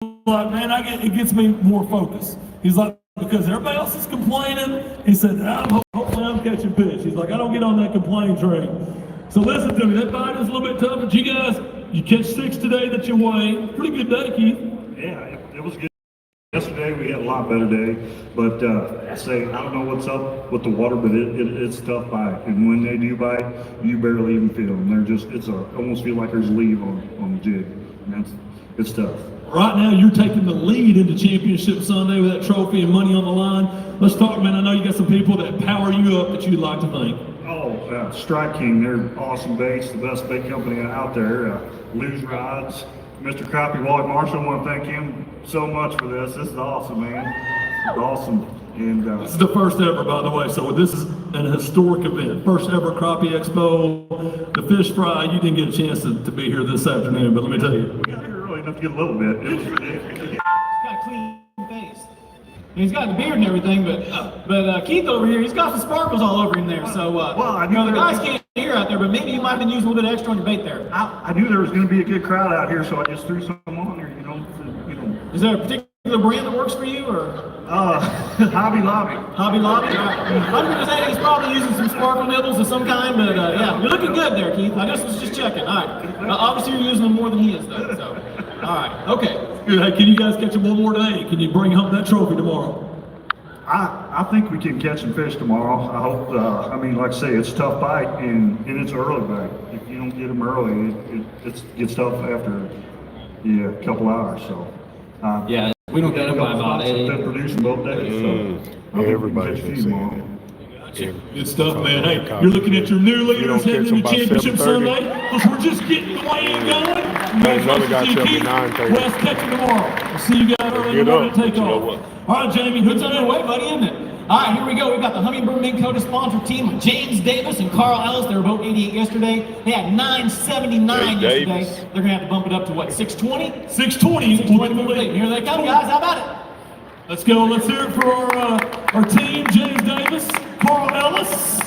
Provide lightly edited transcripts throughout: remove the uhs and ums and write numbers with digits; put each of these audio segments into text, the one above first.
like, man, it gets me more focused. He's like, because everybody else is complaining. He said, hopefully I'm catching fish. He's like, I don't get on that complaining train. So listen to me, that bite is a little bit tough, but you catch 6 today that you weigh. Pretty good day, Keith. Yeah, it was good. Yesterday we had a lot better day, but I don't know what's up with the water, but it's a tough bite. And when they do bite, you barely even feel them. Almost feel like there's a lead on the jig. And it's tough. Right now, you're taking the lead into Championship Sunday with that trophy and money on the line. Let's talk, man. I know you got some people that power you up that you'd like to thank. Strike King, they're awesome baits, the best bait company out there. Lose Rods, Mr. Crappie, Wally Marshall, I want to thank him so much for this. This is awesome, man. It's awesome. And this is the first ever, by the way, so this is an historic event. First ever Crappie Expo. The fish fry, you didn't get a chance to be here this afternoon, but let me tell you. We got here early enough to get a little bit. It was ridiculous. He's got a clean face. He's got the beard and everything, but Keith over here, he's got some sparkles all over him there. So, the guys can't hear out there, but maybe you might have been using a little bit extra on your bait there. I knew there was going to be a good crowd out here, so I just threw some on there. Is there a particular brand that works for you, or? Hobby Lobby. Hobby Lobby. All right. I'm going to say he's probably using some sparkle nibbles of some kind, but yeah, you're looking good there, Keith. I was just checking. All right. Obviously, you're using them more than he is, though. So, all right. Okay. Hey, can you guys catch him one more day? Can you bring home that trophy tomorrow? I think we can catch some fish tomorrow. I hope. Like I say, it's a tough bite and it's an early bite. If you don't get them early, it gets tough after a couple hours. So. Yeah, we don't get them by about 8. Been producing both days, so everybody's saying it. Good stuff, man. Hey, you're looking at your new leaders heading into Championship Sunday. Because we're just getting the way in going. Another guy tell me 9:30. West catching tomorrow. We'll see you guys early in the morning to take off. All right, Jamie, who's on your way, buddy, isn't it? All right, here we go. We've got the Hummingbird Mink Coda sponsor team with James Davis and Carl Ellis. They were both 88 yesterday. They had 979 yesterday. Davis. They're going to have to bump it up to what, 620? 620. 620. Here they come, guys. How about it? Let's go. Let's hear it for our team, James Davis, Carl Ellis.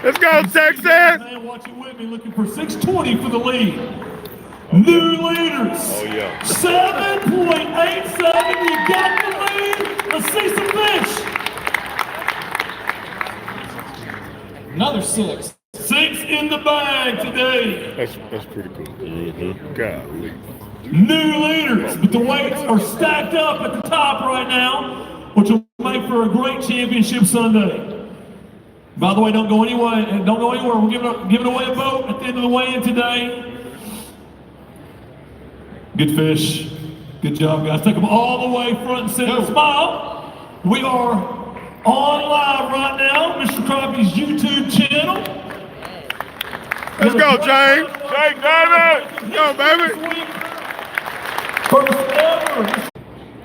Let's go, Texas! Man, watching with me, looking for 620 for the lead. New leaders. Oh, yeah. 7.87. You got the lead. Let's see some fish. Another 6. 6 in the bag today. That's pretty cool. Mm-hmm. Golly. New leaders, but the weights are stacked up at the top right now, which will make for a great Championship Sunday. By the way, don't go anywhere. We're giving away a boat at the end of the weigh-in today. Good fish. Good job, guys. Take them all the way front and center. Smile. We are on live right now, Mr. Crappie's YouTube channel. Let's go, James. Jake Davis. Go, baby. First ever.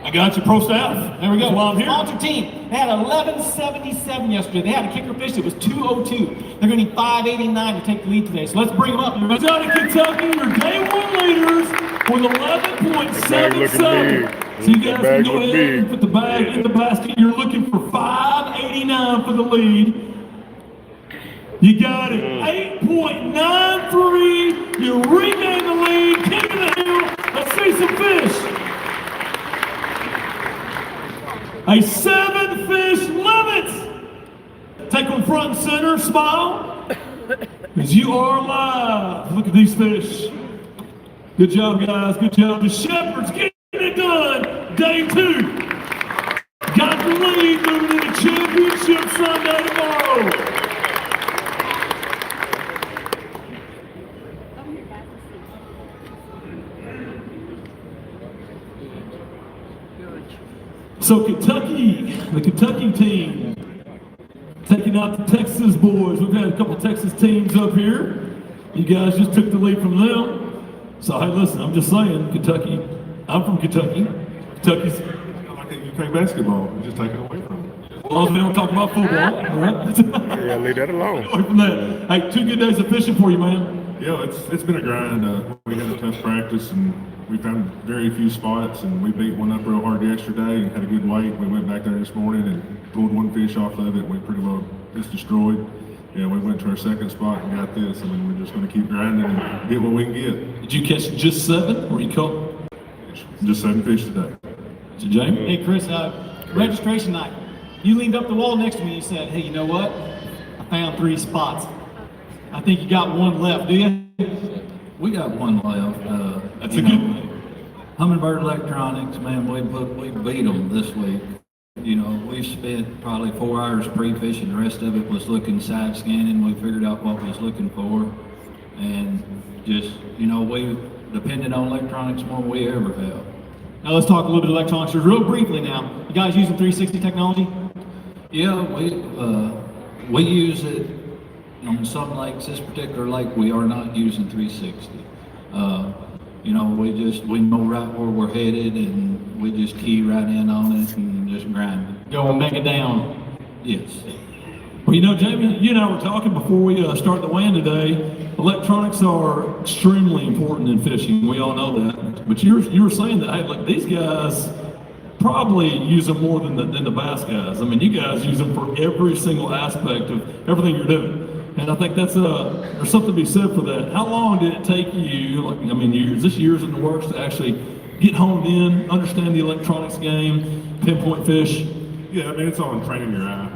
I got you, pro staff. There we go. While I'm here. Sponsor team. They had 1177 yesterday. They had a kicker fish that was 202. They're going to need 589 to take the lead today. So let's bring them up. Down in Kentucky, your day one leaders with 11.77. So you guys can go ahead and put the bag in the basket. You're looking for 589 for the lead. You got it. 8.93. You regain the lead. King of the hill. Let's see some fish. A 7-fish limit. Take them front and center. Smile. Because you are live. Look at these fish. Good job, guys. Good job. The Shepherds getting it done. Day 2. Got the lead moving into Championship Sunday tomorrow. So the Kentucky team, taking out the Texas boys. We've had a couple Texas teams up here. You guys just took the lead from them. So hey, listen, I'm just saying, Kentucky. I'm from Kentucky. Kentucky's like you play basketball. You just take it away from them. As long as we don't talk about football, all right? Yeah, leave that alone. Away from that. Hey, 2 good days of fishing for you, man. Yeah, it's been a grind. We had a tough practice, and we found very few spots, and we beat one up real hard yesterday and had a good weight. We went back there this morning and pulled one fish off of it. We pretty well just destroyed. Yeah, we went to our second spot and got this. I mean, we're just going to keep grinding and get what we can get. Did you catch just 7, or you caught Just 7 fish today. So, Jamie? Hey, Chris, registration night. You leaned up the wall next to me and you said, hey, you know what? I found 3 spots. I think you got 1 left, do you? We got 1 left. That's a good thing. Humminbird Electronics, man, we beat them this week. You know, we spent probably 4 hours pre-fishing. The rest of it was looking side scanning. We figured out what we was looking for. And just, you know, we depended on electronics more than we ever have. Now let's talk a little bit of electronics real briefly now. You guys using 360 technology? Yeah, we use it on some lakes. This particular lake, we are not using 360. You know, we know right where we're headed, and we just key right in on it and just grind it. Go and make it down. Yes. Well, you know, Jamie, you and I were talking before we started the WAN today. Electronics are extremely important in fishing. We all know that. But you were saying that, hey, look, these guys probably use them more than the bass guys. I mean, you guys use them for every single aspect of everything you're doing. And I think that's there's something to be said for that. How long did it take you, like, I mean, years in the works to actually get honed in, understand the electronics game, pinpoint fish? Yeah, I mean, it's all in training your eye.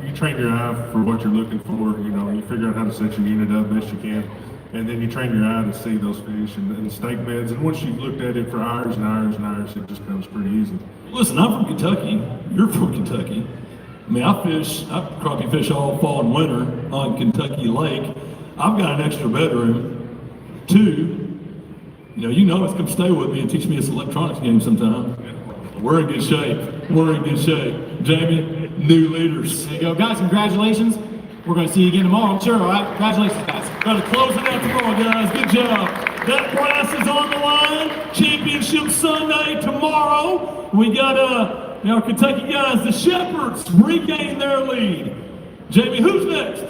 You train your eye for what you're looking for. You know, you figure out how to set your unit up best you can, and then you train your eye to see those fish and the snake beds. And once you've looked at it for hours and hours and hours, it just comes pretty easy. Listen, I'm from Kentucky. You're from Kentucky. I mean, I crappie fish all fall and winter on Kentucky Lake. I've got an extra bedroom. 2, you know it's come stay with me and teach me this electronics game sometime. We're in good shape. We're in good shape. Jamie, new leaders. There you go. Guys, congratulations. We're going to see you again tomorrow, I'm sure, all right? Congratulations, guys. Got to close it out tomorrow, guys. Good job. That brass is on the line. Championship Sunday tomorrow. We got our Kentucky guys, the Shepherds, regain their lead. Jamie, who's next?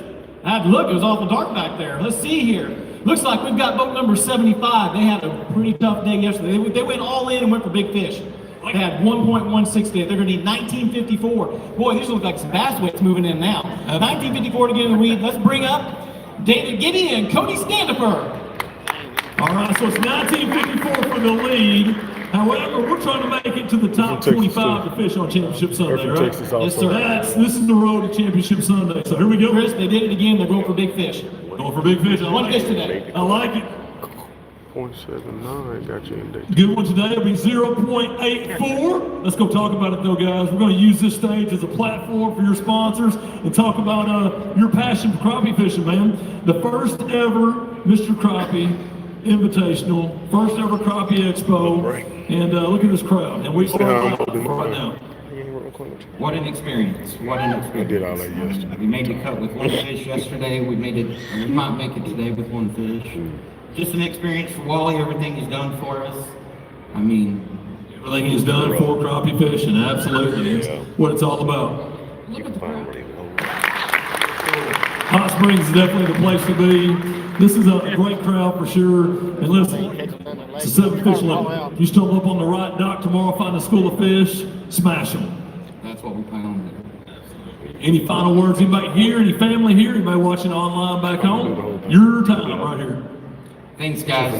I had to look. It was awful dark back there. Let's see here. Looks like we've got boat number 75. They had a pretty tough day yesterday. They went all in and went for big fish. They had 1.16. They're going to need 1954. Boy, these look like some bass weights moving in now. 1954 to get in the lead. Let's bring up David Gibby and Cody Standifer. All right, so it's 1954 for the lead. However, we're trying to make it to the top 25 to fish on Championship Sunday, right? Yes, sir. This is the road to Championship Sunday. So here we go. Chris, they did it again. They're going for big fish. Going for big fish. I One like fish it. today. I like it. 0.79 got you in there. Good one today. It'll be 0.84. Let's go talk about it though, guys. We're going to use this stage as a platform for your sponsors and talk about your passion for crappie fishing, man. The first ever Mr. Crappie Invitational, first ever Crappie Expo, and look at this crowd. And we started right now. What an experience! What an experience! I did all that yesterday. We made the cut with 1 fish yesterday. We might make it today with 1 fish. Just an experience for Wally. Everything he's done for us. I mean, everything he's done for crappie fishing, absolutely. It's what it's all about. look at the crowd. Hot Springs is definitely the place to be. This is a great crowd for sure. And listen, it's a 7 fish limit. You stumble up on the right dock tomorrow, find a school of fish, smash them. That's what we plan on doing. Any final words? Anybody here? Any family here? Anybody watching online back home? Your time right here. Thanks, guys.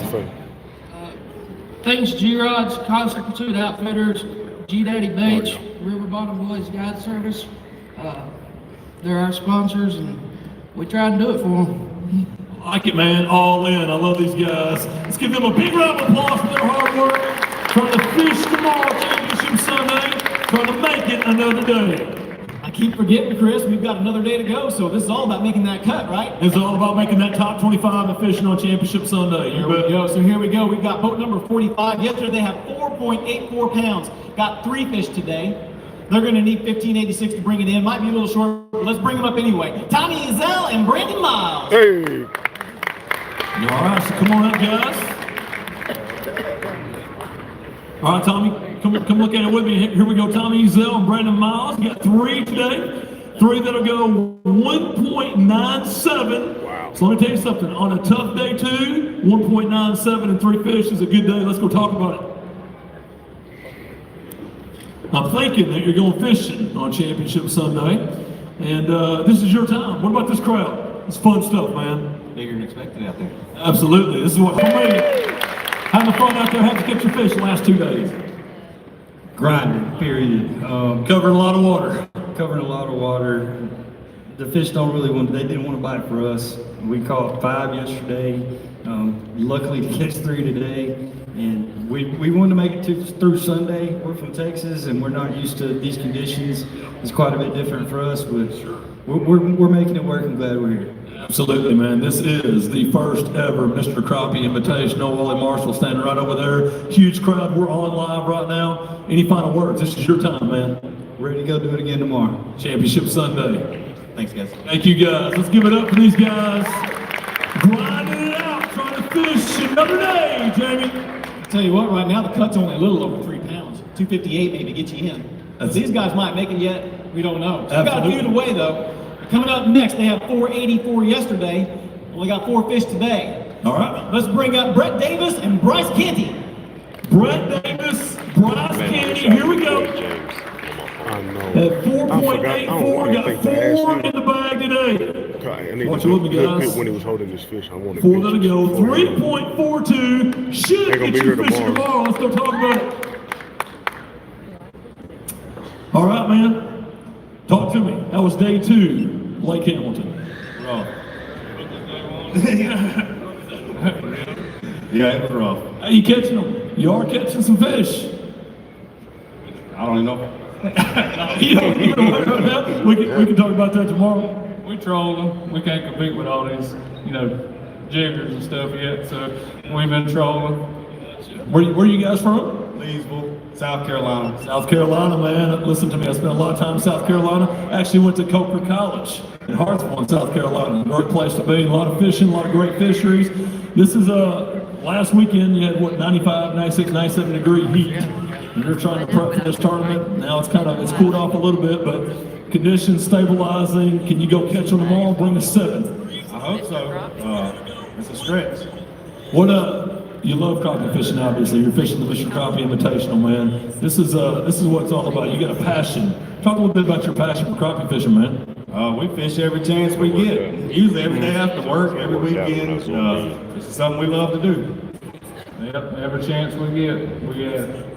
Thanks, G-Rods, Constant Pursuit Outfitters, G-Daddy Baits, River Bottom Boys Guide Service. They're our sponsors, and we try to do it for them. I like it, man. All in. I love these guys. Let's give them a big round of applause for their hard work. Trying to fish tomorrow, Championship Sunday. Trying to make it another day. I keep forgetting, Chris, we've got another day to go, so this is all about making that cut, right? It's all about making that top 25 and fishing on Championship Sunday. Here we go. So here we go. We've got boat number 45. Yesterday they had 4.84 pounds. Got 3 fish today. They're going to need 1586 to bring it in. Might be a little short, but let's bring them up anyway. Tommy Ezell and Brandon Miles. Hey! All right, so come on up, guys. All right, Tommy, come look at it with me. Here we go, Tommy Ezell and Brandon Miles. We got 3 today. 3 that'll go 1.97. Wow. So let me tell you something. On a tough day, too, 1.97 and 3 fish is a good day. Let's go talk about it. I'm thinking that you're going fishing on Championship Sunday, and this is your time. What about this crowd? It's fun stuff, man. Bigger than expected out there. Absolutely. This is what we made it. How'd the fun out there? How'd you catch your fish the last 2 days? Grinding, period. Covering a lot of water. Covering a lot of water. The fish they didn't want to bite for us. We caught 5 yesterday. Luckily to catch 3 today. And we wanted to make it through Sunday. We're from Texas and we're not used to these conditions. It's quite a bit different for us, but we're making it work and glad we're here. Absolutely, man. This is the first ever Mr. Crappie Invitational. Wally Marshall standing right over there. Huge crowd. We're on live right now. Any final words? This is your time, man. Ready to go do it again tomorrow. Championship Sunday. Thanks, guys. Thank you, guys. Let's give it up for these guys. Grinding it out, trying to fish another day, Jamie. I'll tell you what, right now the cut's only a little over 3 pounds. 258 maybe get you in. These guys might make it yet. We don't know. So we got a few away though. Coming up next, they had 484 yesterday. Only got 4 fish today. All right. Let's bring up Brett Davis and Bryce Canty. Brett Davis, Bryce Canty. Here we go. I know. At 4.84, got 4 in the bag today. I need Watch to it with me, guys. when he was holding this fish. I wanted 4 to go. 3.42. Should They're gonna get be you here fishing tomorrow. Let's go talk about it. All right, man. Talk to me. That was day 2, Lake Hamilton. Rough. Yeah, it was rough. How you catching them? You are catching some fish. I don't even know. You don't know about that? We can talk about that tomorrow. We troll them. We can't compete with all these, jiggers and stuff yet, so we've been trolling. Where you guys from? Leesville, South Carolina. South Carolina, man. Listen to me. I spent a lot of time in South Carolina. Actually went to Coker College in Hartsville in South Carolina. Great place to be. A lot of fishing, a lot of great fisheries. This is last weekend. You had 95, 96, 97 degree heat. And you're trying to prep for this tournament. Now it's cooled off a little bit, but conditions stabilizing. Can you go catch them tomorrow? Bring a 7. I hope so. It's a stretch. You love crappie fishing, obviously. You're fishing the Mr. Crappie Invitational, man. This is what it's all about. You got a passion. Talk a little bit about your passion for crappie fishing, man. We fish every chance we get. Usually every day after work, every weekend. It's something we love to do. Yep, every chance we get, we get it.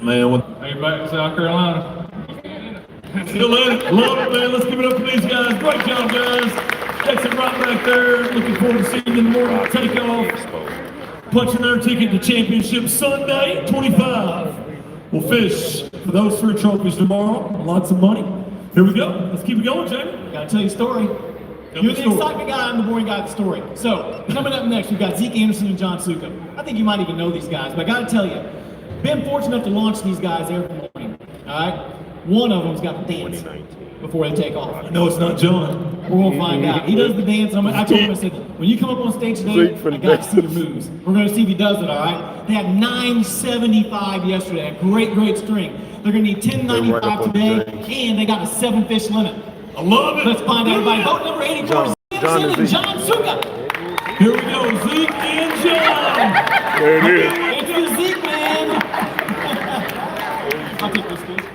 Man, Hey, back to South Carolina. still in it. Love it, man. Let's give it up for these guys. Great job, guys. Exit right back there. Looking forward to seeing you in the morning. Take off. Punching their ticket to Championship Sunday, 25. We'll fish for those 3 trophies tomorrow. Lots of money. Here we go. Let's keep it going, Jamie. Gotta tell you a story. You're the excitement guy, I'm the boring guy with the story. So, coming up next, we've got Zeke Anderson and John Suka. I think you might even know these guys, but I gotta tell you, been fortunate enough to launch these guys every morning, all right? One of them's got the dance before they take off. No, it's not John. We're gonna find out. He does the dance. I told him, I said, when you come up on stage today, I gotta see your moves. We're gonna see if he does it, all right? They had 975 yesterday, a great string. They're gonna need 1095 today, and they got a 7 fish limit. I love it. Let's find out everybody. Vote number 84, Zeke Anderson and John Suka. Here we go, Zeke and John. There it is. It's the Zeke, man. I'll take this fish.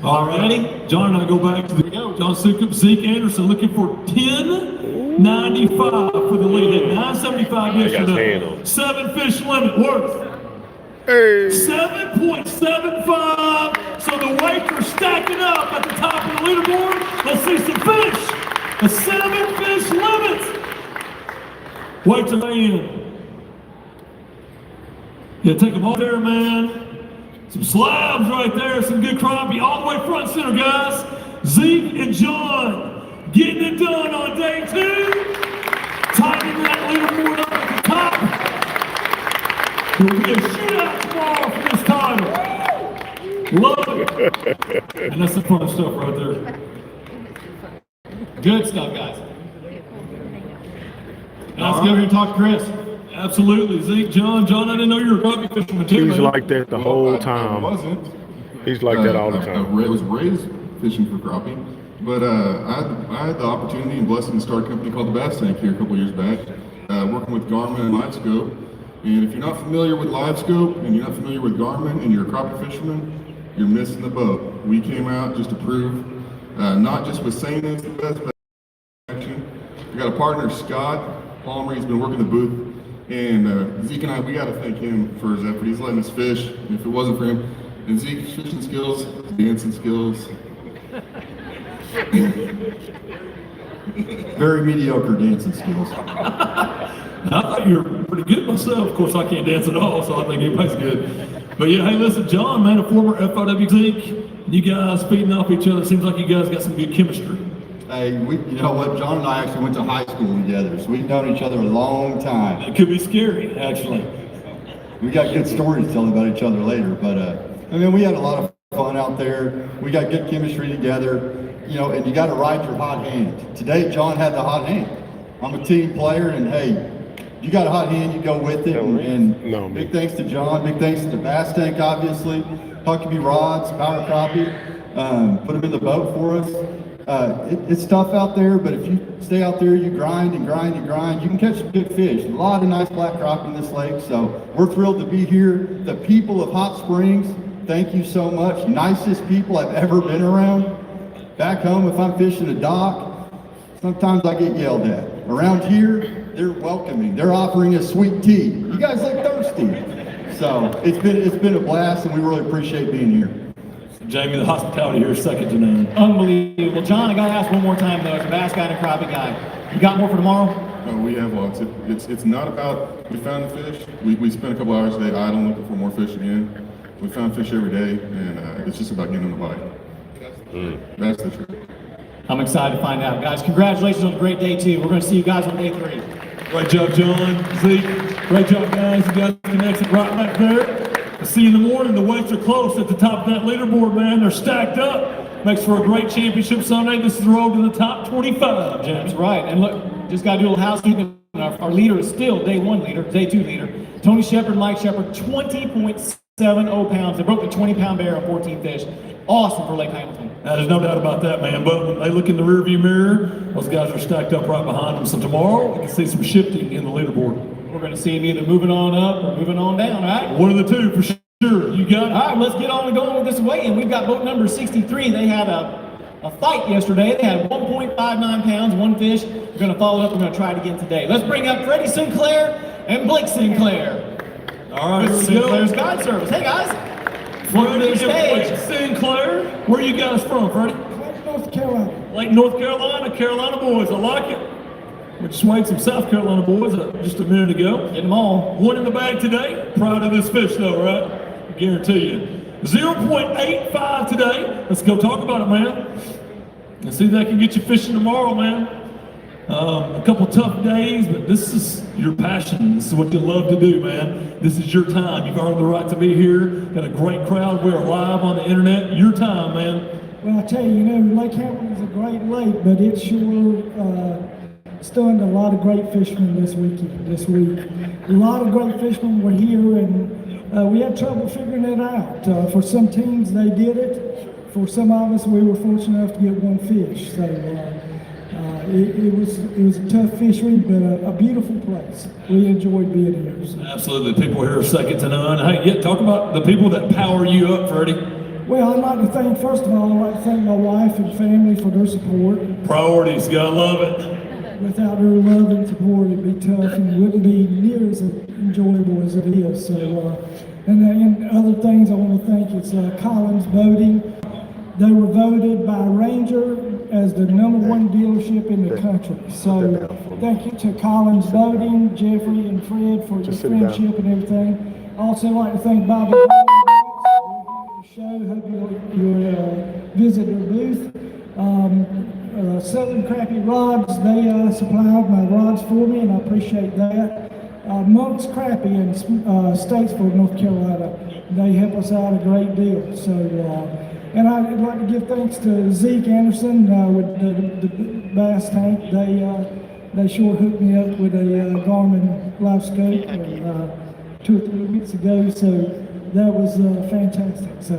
All right, John and I go back to the John Sukup, Zeke Anderson looking for 1095 for the lead. At 975 yesterday. 7 fish limit worth. Hey. 7.75. So the weights are stacking up at the top of the leaderboard. Let's see some fish. A 7 fish limit. Weights are in. Yeah, take them all there, man. Some slabs right there, some good crappie, all the way front center, guys. Zeke and John getting it done on day 2. Tightening that leaderboard up at the top. There will be a shootout tomorrow for this title. Love it. And that's the fun stuff right there. Good stuff, guys. Now let's go over and talk to Chris. Absolutely. Zeke, John, I didn't know you were a crappie fisherman too, He's man. like that the whole time. I wasn't. He's like that all the time. I was raised fishing for crappie, but I had the opportunity and blessing to start a company called the Bass Tank here a couple years back, working with Garmin and LiveScope. And if you're not familiar with LiveScope and you're not familiar with Garmin and you're a crappie fisherman, you're missing the boat. We came out just to prove, not just with saying it's the best, but action. We got a partner, Scott Palmer. He's been working the booth. And Zeke and I, we got to thank him for his effort. He's letting us fish. And if it wasn't for him, and Zeke's fishing skills, dancing skills. Very mediocre dancing skills. I thought you were pretty good myself. Of course, I can't dance at all, so I think everybody's good. But yeah, hey, listen, John, man, a former FIW Zeke. You guys feeding off each other. Seems like you guys got some good chemistry. Hey, you know what? John and I actually went to high school together, so we've known each other a long time. It could be scary, actually. We got good stories to tell about each other later, but I mean, we had a lot of fun out there. We got good chemistry together, you know, and you got to ride your hot hand. Today, John had the hot hand. I'm a team player, and hey, you got a hot hand, you go with it. And big thanks to John, big thanks to the Bass Tank, obviously. Huckabee Rods, Power Crappie, put them in the boat for us. It's tough out there, but if you stay out there, you grind and grind and grind, you can catch some good fish. A lot of nice black crappie in this lake, so we're thrilled to be here. The people of Hot Springs, thank you so much. Nicest people I've ever been around. Back home, if I'm fishing a dock, sometimes I get yelled at. Around here, they're welcoming. They're offering us sweet tea. You guys look thirsty. So it's been a blast, and we really appreciate being here. Jamie, the hospitality here is second to none. Unbelievable. John, I got to ask one more time, though, as a bass guy and a crappie guy. You got more for tomorrow? We have lots. It's not about, we found the fish. We spent a couple hours today idling looking for more fish again. We found fish every day, and it's just about getting them to bite. That's the truth. I'm excited to find out. Guys, congratulations on a great day, too. We're going to see you guys on day 3. Great job, John, Zeke. Great job, guys. You guys can exit right back there. I'll see you in the morning. The weights are close at the top of that leaderboard, man. They're stacked up. Makes for a great championship Sunday. This is the road to the top 25, James. That's right. And look, just got to do a little housekeeping. Our leader is still day 1 leader, day 2 leader. Tony Shepard, Mike Shepard, 20.70 pounds. They broke the 20-pound barrier on 14 fish. Awesome for Lake Hamilton. Now, there's no doubt about that, man. But when they look in the rearview mirror, those guys are stacked up right behind them. So tomorrow, we can see some shifting in the leaderboard. We're going to see them either moving on up or moving on down, all right? One of the two, for sure. You got it. All right, let's get on and going with this weigh-in. We've got boat number 63. They had a fight yesterday. They had 1.59 pounds, one fish. We're going to follow up. We're going to try it again today. Let's bring up Freddie Sinclair and Blake Sinclair. All right, Sinclair's Guide Service. Hey, guys. Freddie and Sinclair. Where are you guys from, Freddie? North Carolina. Lake North Carolina, Carolina boys. I like it. We just weighed some South Carolina boys just a minute ago. Get them all. One in the bag today. Proud of this fish, though, right? I guarantee you. 0.85 today. Let's go talk about it, man. Let's see if that can get you fishing tomorrow, man. A couple tough days, but this is your passion. This is what you love to do, man. This is your time. You've earned the right to be here. Got a great crowd. We're live on the internet. Your time, man. Well, I tell you, Lake Hamilton is a great lake, but it sure stunned a lot of great fishermen this week. A lot of great fishermen were here, and we had trouble figuring it out. For some teams, they did it. For some of us, we were fortunate enough to get one fish. So it was a tough fishery, but a beautiful place. We enjoyed being here. So. Absolutely. People here are second to none. Hey, talk about the people that power you up, Freddie. Well, I'd like to thank, first of all, I'd like to thank my wife and family for their support. Priorities, gotta love it. Without their love and support, it'd be tough and wouldn't be near as enjoyable as it is. So, and other things I want to thank is Collins Boating. They were voted by Ranger as the #1 dealership in the country. So, thank you to Collins Boating, Jeffrey and Fred for the friendship and everything. Also, like to thank Bobby for the show. Hope you'll visit their booth. Southern Crappie Rods, they supplied my rods for me, and I appreciate that. Monk's Crappie in Statesville, North Carolina, they help us out a great deal. So, and I'd like to give thanks to Zeke Anderson with the Bass Tank. They sure hooked me up with a Garmin live scope 2 or 3 weeks ago, so that was fantastic. So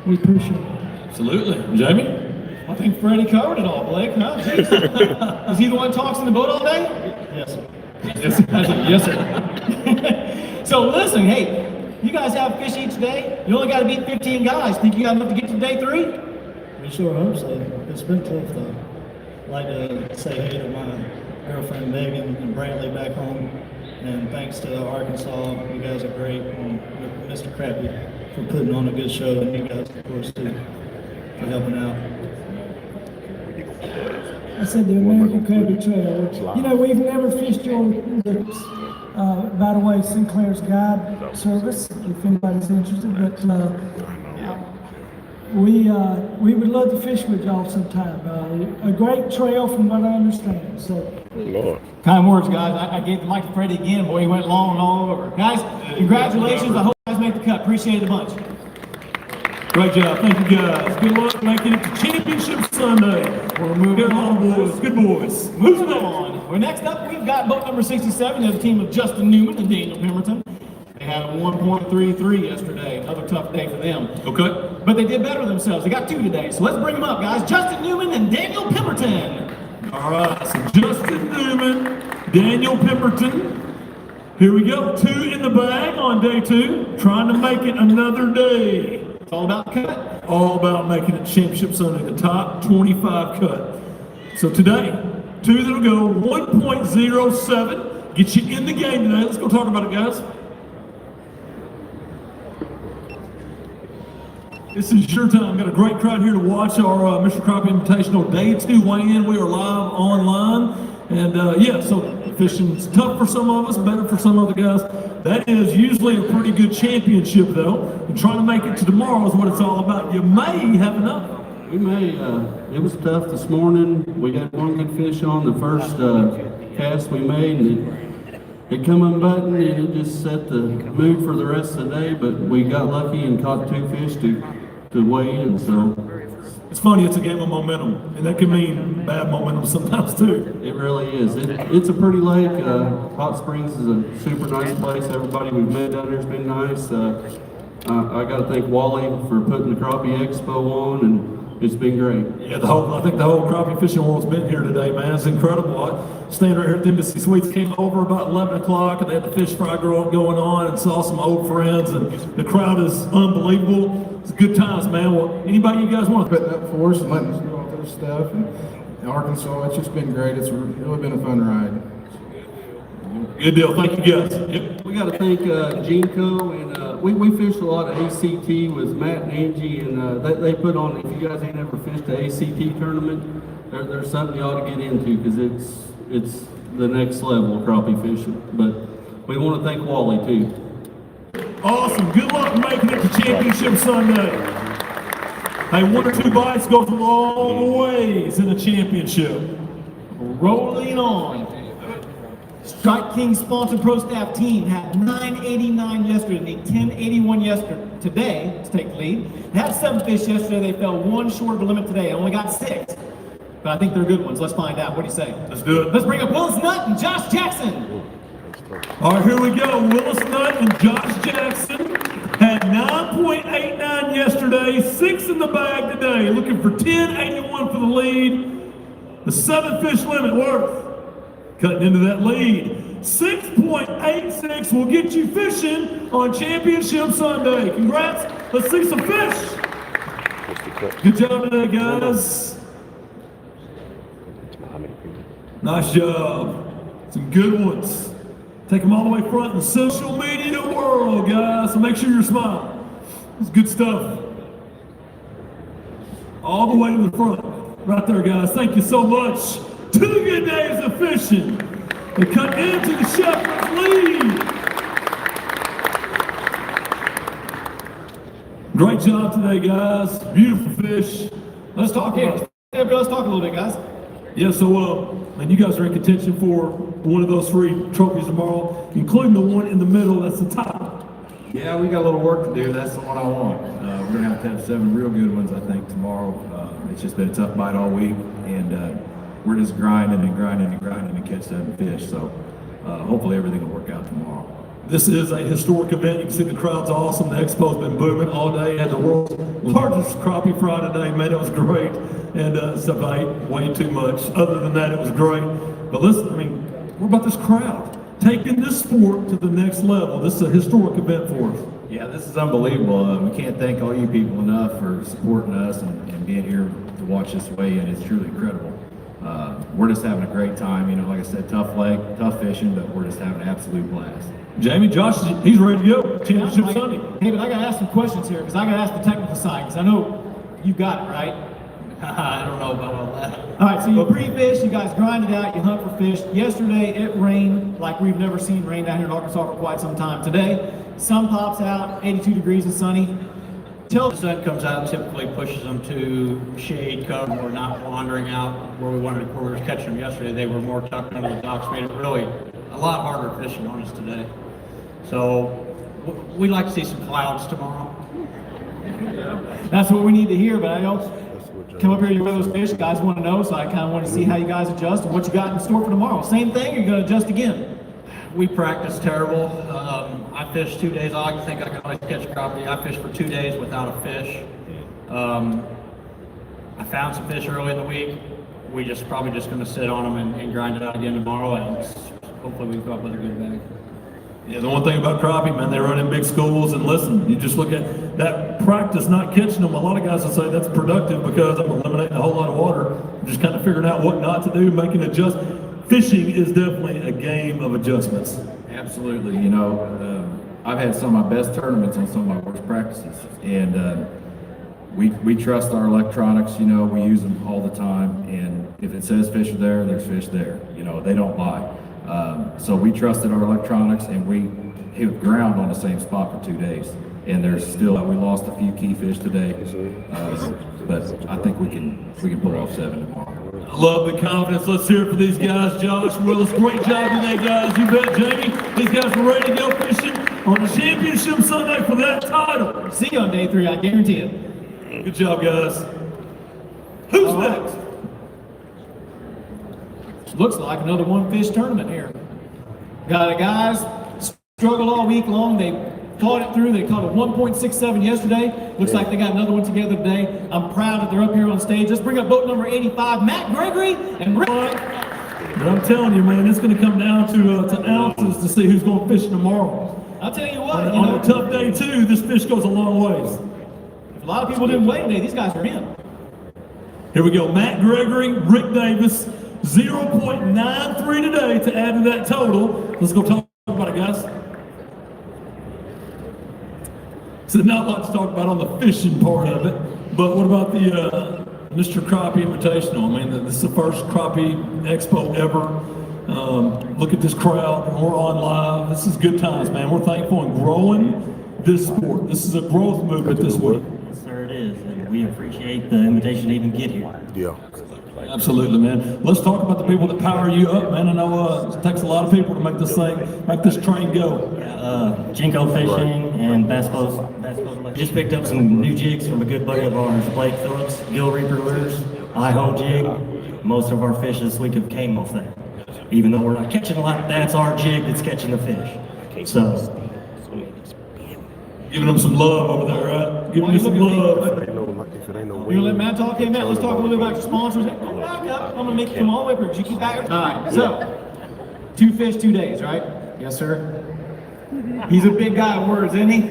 we appreciate it. Absolutely. Jamie? I think Freddie covered it all, Blake. Huh? Is he the one who talks in the boat all day? Yes, sir. Yes, sir. So listen, hey, you guys have fish each day. You only got to beat 15 guys. Think you got enough to get to day 3? We sure hope so. It's been tough, though. I'd like to say hey to my girlfriend Megan and Brantley back home. And thanks to Arkansas, you guys are great, and Mr. Crappie for putting on a good show, and you guys, of course, too, for helping out. I said the American Crappie Trail. You know, we've never fished your rivers. By the way, Sinclair's Guide Service, if anybody's interested, but we would love to fish with y'all sometime. A great trail from what I understand, so. Lord. Kind words, guys. I gave the mic to Freddie again. Boy, he went long and all over. Guys, congratulations. I hope you guys make the cut. Appreciate it a bunch. Great job. Thank you, guys. Good luck making it to Championship Sunday. We're moving on, boys. Good boys. Moving on. Well, next up, we've got boat number 67. There's a team of Justin Newman and Daniel Pemberton. They had a 1.33 yesterday. Another tough day for them. Okay. But they did better themselves. They got 2 today. So let's bring them up, guys. Justin Newman and Daniel Pemberton. All right. So Justin Newman, Daniel Pemberton. Here we go. 2 in the bag on day 2. Trying to make it another day. It's all about cut. All about making it Championship Sunday, the top 25 cut. So today, 2 that'll go 1.07. Get you in the game today. Let's go talk about it, guys. This is your time. Got a great crowd here to watch our Mr. Crappie Invitational Day 2 weigh-in. We are live online. And yeah, so fishing's tough for some of us, better for some other guys. That is usually a pretty good championship, though. And trying to make it to tomorrow is what it's all about. You may have enough. We may. It was tough this morning. We got 1 good fish on the first cast we made, and it come unbuttoned, and it just set the mood for the rest of the day. But we got lucky and caught 2 fish to weigh in. So it's funny. It's a game of momentum, and that can mean bad momentum sometimes too. it really is. It's a pretty lake. Hot Springs is a super nice place. Everybody we've met down there has been nice. I got to thank Wally for putting the Crappie Expo on, and it's been great. Yeah, I think the whole crappie fishing world's been here today, man. It's incredible. I stand right here at the Embassy Suites, came over about 11 o'clock, and they had the fish fry going on, and saw some old friends, and the crowd is unbelievable. It's good times, man. Well, anybody you guys want to putting up for us and letting us do all their stuff, and in Arkansas, it's just been great. It's really been a fun ride. Good deal. Thank you, guys. Yep. We got to thank Genco, and we fished a lot of ACT with Matt and Angie, and they put on. If you guys ain't ever fished the ACT tournament, there's something you ought to get into, because it's the next level of crappie fishing. But we want to thank Wally too. Awesome. Good luck making it to Championship Sunday. Hey, 1 or 2 bites goes a long ways in a championship. Rolling on. Strike King sponsored pro staff team had 989 yesterday, need 1081 today to take the lead. They had 7 fish yesterday, they fell 1 short of the limit today, only got 6. But I think they're good ones. Let's find out. What do you say? Let's do it. Let's bring up Willis Nutt and Josh Jackson. All right, here we go. Willis Nutt and Josh Jackson had 9.89 yesterday, 6 in the bag today. Looking for 1081 for the lead. The 7 fish limit worth. Cutting into that lead. 6.86 will get you fishing on Championship Sunday. Congrats. Let's see some fish. Good job today, guys. Nice job. Some good ones. Take them all the way front in the social media world, guys. So make sure you're smiling. It's good stuff. All the way to the front. Right there, guys. Thank you so much. 2 good days of fishing. They cut into the Shepherd's lead. Great job today, guys. Beautiful fish. Let's talk here. Let's talk a little bit, guys. Yeah, so, and you guys are in contention for one of those 3 trophies tomorrow, including the one in the middle. That's the top. Yeah, we got a little work to do. That's the one I want. We're going to have 7 real good ones, I think, tomorrow. It's just been a tough bite all week, and we're just grinding to catch 7 fish. So hopefully everything will work out tomorrow. This is a historic event. You can see the crowd's awesome. The expo's been booming all day. Had the world's largest crappie fry today, man. It was great. And stuff I ate way too much. Other than that, it was great. But listen, I mean, what about this crowd? Taking this sport to the next level. This is a historic event for us. Yeah, this is unbelievable. We can't thank all you people enough for supporting us and being here to watch this weigh-in. It's truly incredible. we're just having a great time. You know, like I said, tough lake, tough fishing, but we're just having an absolute blast. Jamie, Josh, he's ready to go. Championship Sunday. Hey, but I gotta ask some questions here, because I gotta ask the technical side, because I know you got it, right? I don't know about all that. All right, so you pre-fish, you guys grind it out, you hunt for fish. Yesterday, it rained like we've never seen rain down here in Arkansas for quite some time. Today, sun pops out, 82 degrees and sunny. Till the sun comes out, typically pushes them to shade cover. We're not wandering out where we were catching them yesterday. They were more tucked under the docks, made it really a lot harder fishing on us today. So we'd like to see some clouds tomorrow. That's what we need to hear, but I don't come up here to those fish. Guys want to know, so I kind of want to see how you guys adjust and what you got in store for tomorrow. Same thing, or you're going to adjust again? We practice terrible. I fished 2 days. I think I can always catch crappie. I fished for 2 days without a fish. I found some fish early in the week. We probably just going to sit on them and grind it out again tomorrow, and hopefully we come up with a good bag. Yeah, the one thing about crappie, man, they run in big schools, and listen, you just look at that practice not catching them. A lot of guys will say that's productive because I'm eliminating a whole lot of water, just kind of figuring out what not to do, making adjustments. Fishing is definitely a game of adjustments. Absolutely. You know, I've had some of my best tournaments on some of my worst practices, and we trust our electronics. You know, we use them all the time, and if it says fish are there, there's fish there. You know, they don't lie. So we trusted our electronics, and we hit ground on the same spot for 2 days. And there's still, we lost a few key fish today, but I think we can pull off 7 tomorrow. I love the confidence. Let's hear it for these guys. Josh, Willis, great job today, guys. You bet, Jamie. These guys are ready to go fishing on the championship Sunday for that title. See you on day 3, I guarantee it. Good job, guys. Who's next? Looks like another one-fish tournament here. Got a guys struggled all week long. They fought it through. They caught a 1.67 yesterday. Looks like they got another one together today. I'm proud that they're up here on stage. Let's bring up boat number 85, Matt Gregory and Rick. But I'm telling you, man, it's going to come down to ounces to see who's going fishing tomorrow. I'll tell you what. On a tough day, too, this fish goes a long ways. If a lot of people didn't weigh today, these guys are in. Here we go. Matt Gregory, Rick Davis, 0.93 today to add to that total. Let's go talk about it, guys. So not a lot to talk about on the fishing part of it, but what about the Mr. Crappie Invitational? I mean, this is the first Crappie Expo ever. Look at this crowd. We're on live. This is good times, man. We're thankful and growing this sport. This is a growth movement this week. Yes, sir, it is. And we appreciate the invitation to even get here. Yeah. Absolutely, man. Let's talk about the people that power you up, man. I know it takes a lot of people to make this train go. Jinko Fishing and Bass Boat. Just picked up some new jigs from a good buddy of ours, Blake Phillips, Gill Reaper Lures, I-Ho jig. Most of our fish this week have came off that. Even though we're not catching a lot, that's our jig that's catching the fish. So, giving them some love over there, right? Giving them some love. You gonna let Matt talk? Hey, Matt, let's talk a little bit about your sponsors. Come back up. I'm gonna make you come all the way up here because you keep back up. All right, so 2 fish, 2 days, right? Yes, sir. He's a big guy of words, isn't he?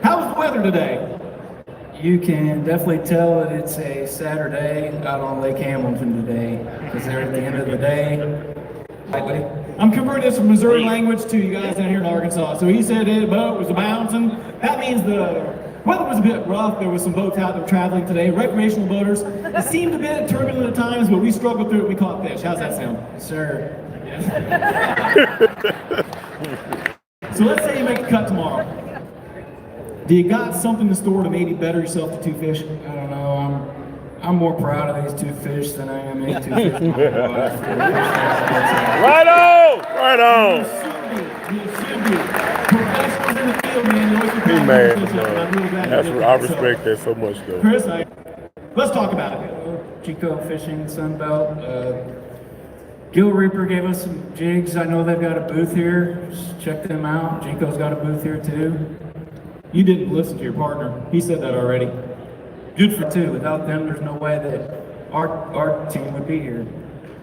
How was the weather today? You can definitely tell that it's a Saturday out on Lake Hamilton today, because they're at the end of the day. I'm converting this from Missouri language to you guys down here in Arkansas. So he said the boat was bouncing. That means the weather was a bit rough. There was some boats out there traveling today. Recreational boaters. It seemed a bit turbulent at times, but we struggled through it. We caught fish. How's that sound? Sir. So let's say you make a cut tomorrow. Do you got something in store to maybe better yourself to 2 fish? I don't know. I'm more proud of these 2 fish than I am 8 2 fish. Right on! Right on! You should be. Professionals in the field, man. You always be He proud mad, of yourself, and I'm really glad man. you did I that. respect that so much, though. Chris, let's talk about it. Chico Fishing Sunbelt. Gill Reaper gave us some jigs. I know they've got a booth here. Just check them out. Jinko's got a booth here too. You didn't listen to your partner. He said that already. Good for 2. Without them, there's no way that our team would be here.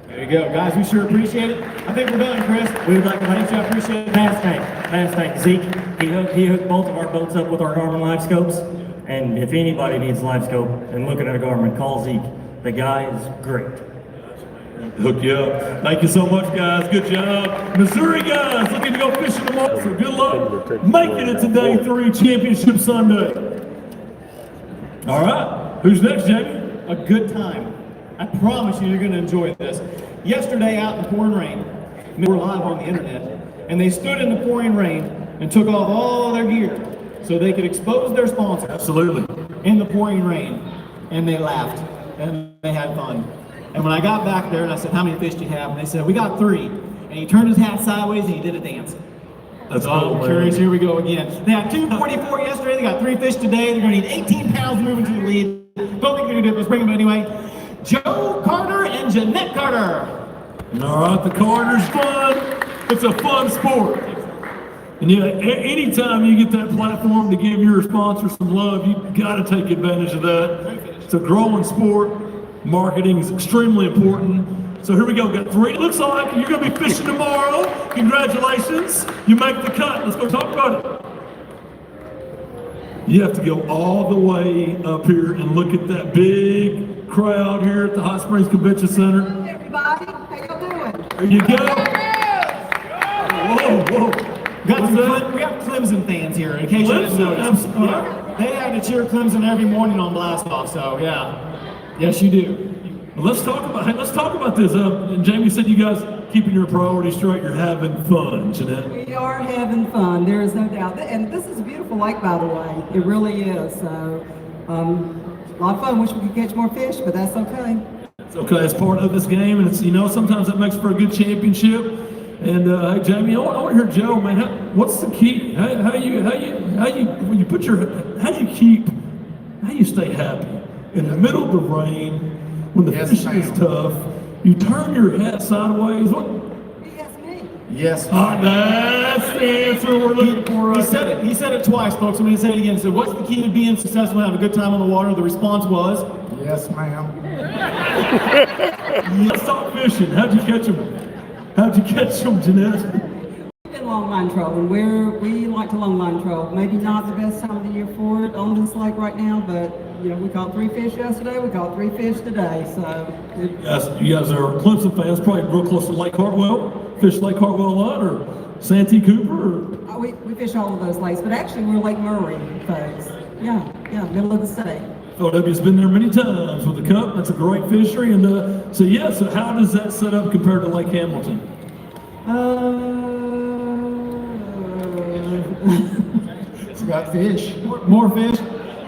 There you go. Guys, we sure appreciate it. I think we're done, Chris. we would like to Thanks, thank I appreciate it. Last thing, Zeke. He hooked both of our boats up with our Garmin live scopes. And if anybody needs live scope and looking at a Garmin, call Zeke. The guy is great. Hook you up. Thank you so much, guys. Good job. Missouri guys looking to go fishing tomorrow, so good luck making it to day 3, Championship Sunday. All right, who's next, Jamie? A good time. I promise you, you're going to enjoy this. Yesterday, out in the pouring rain, we were live on the internet, and they stood in the pouring rain and took off all their gear so they could expose their sponsor. Absolutely. In the pouring rain, and they laughed and they had fun. And when I got back there and I said, "How many fish do you have?" and they said, "We got 3." And he turned his hat sideways and he did a dance. That's so cool, I'm curious. Here we go again. They had 244 yesterday. They got 3 fish today. They're going to need 18 pounds moving to the lead. Don't think they're going to do it. Let's bring them anyway. Joe Carter and Jeanette Carter. All right, the Carter's fun. It's a fun sport. And yeah, anytime you get that platform to give your sponsor some love, you've got to take advantage of that. It's a growing sport. Marketing is extremely important. So here we go. Got 3. It looks like you're going to be fishing tomorrow. Congratulations. You make the cut. Let's go talk about it. You have to go all the way up here and look at that big crowd here at the Hot Springs Convention Center. Hey everybody, how y'all doing? There you go. Whoa, whoa. We got Clemson fans here, in case you didn't notice. Yeah, they had to cheer Clemson every morning on Blast Off, so yeah. Yes, you do. Well, let's talk about this. Jamie said you guys keeping your priorities straight. You're having fun, Jeanette. We are having fun, there is no doubt. And this is a beautiful lake, by the way. It really is. So, a lot of fun. Wish we could catch more fish, but that's okay. It's okay. It's part of this game, and it's sometimes that makes for a good championship. And hey, Jamie, I want to hear Joe, man. What's the key? How do you stay happy in the middle of the rain when the fishing is tough? You turn your head sideways. What? Yes. That's the answer we're looking for. He said it twice, folks. I'm going to say it again. So, what's the key to being successful and have a good time on the water? The response was, "Yes, ma'am." Let's talk fishing. How'd you catch them? Jeanette? We've been long line trolling. We like to long line troll. Maybe not the best time of the year for it on this lake right now, but we caught 3 fish yesterday. We caught 3 fish today. So Yes, you guys are Clemson fans, probably real close to Lake Hartwell. Fish Lake Hartwell a lot, or Santee Cooper? Or? We fish all of those lakes, but actually we're Lake Murray folks. Yeah, middle of the state. OW's been there many times with the Cup. That's a great fishery. And so how does that set up compared to Lake Hamilton? It's got fish. More fish?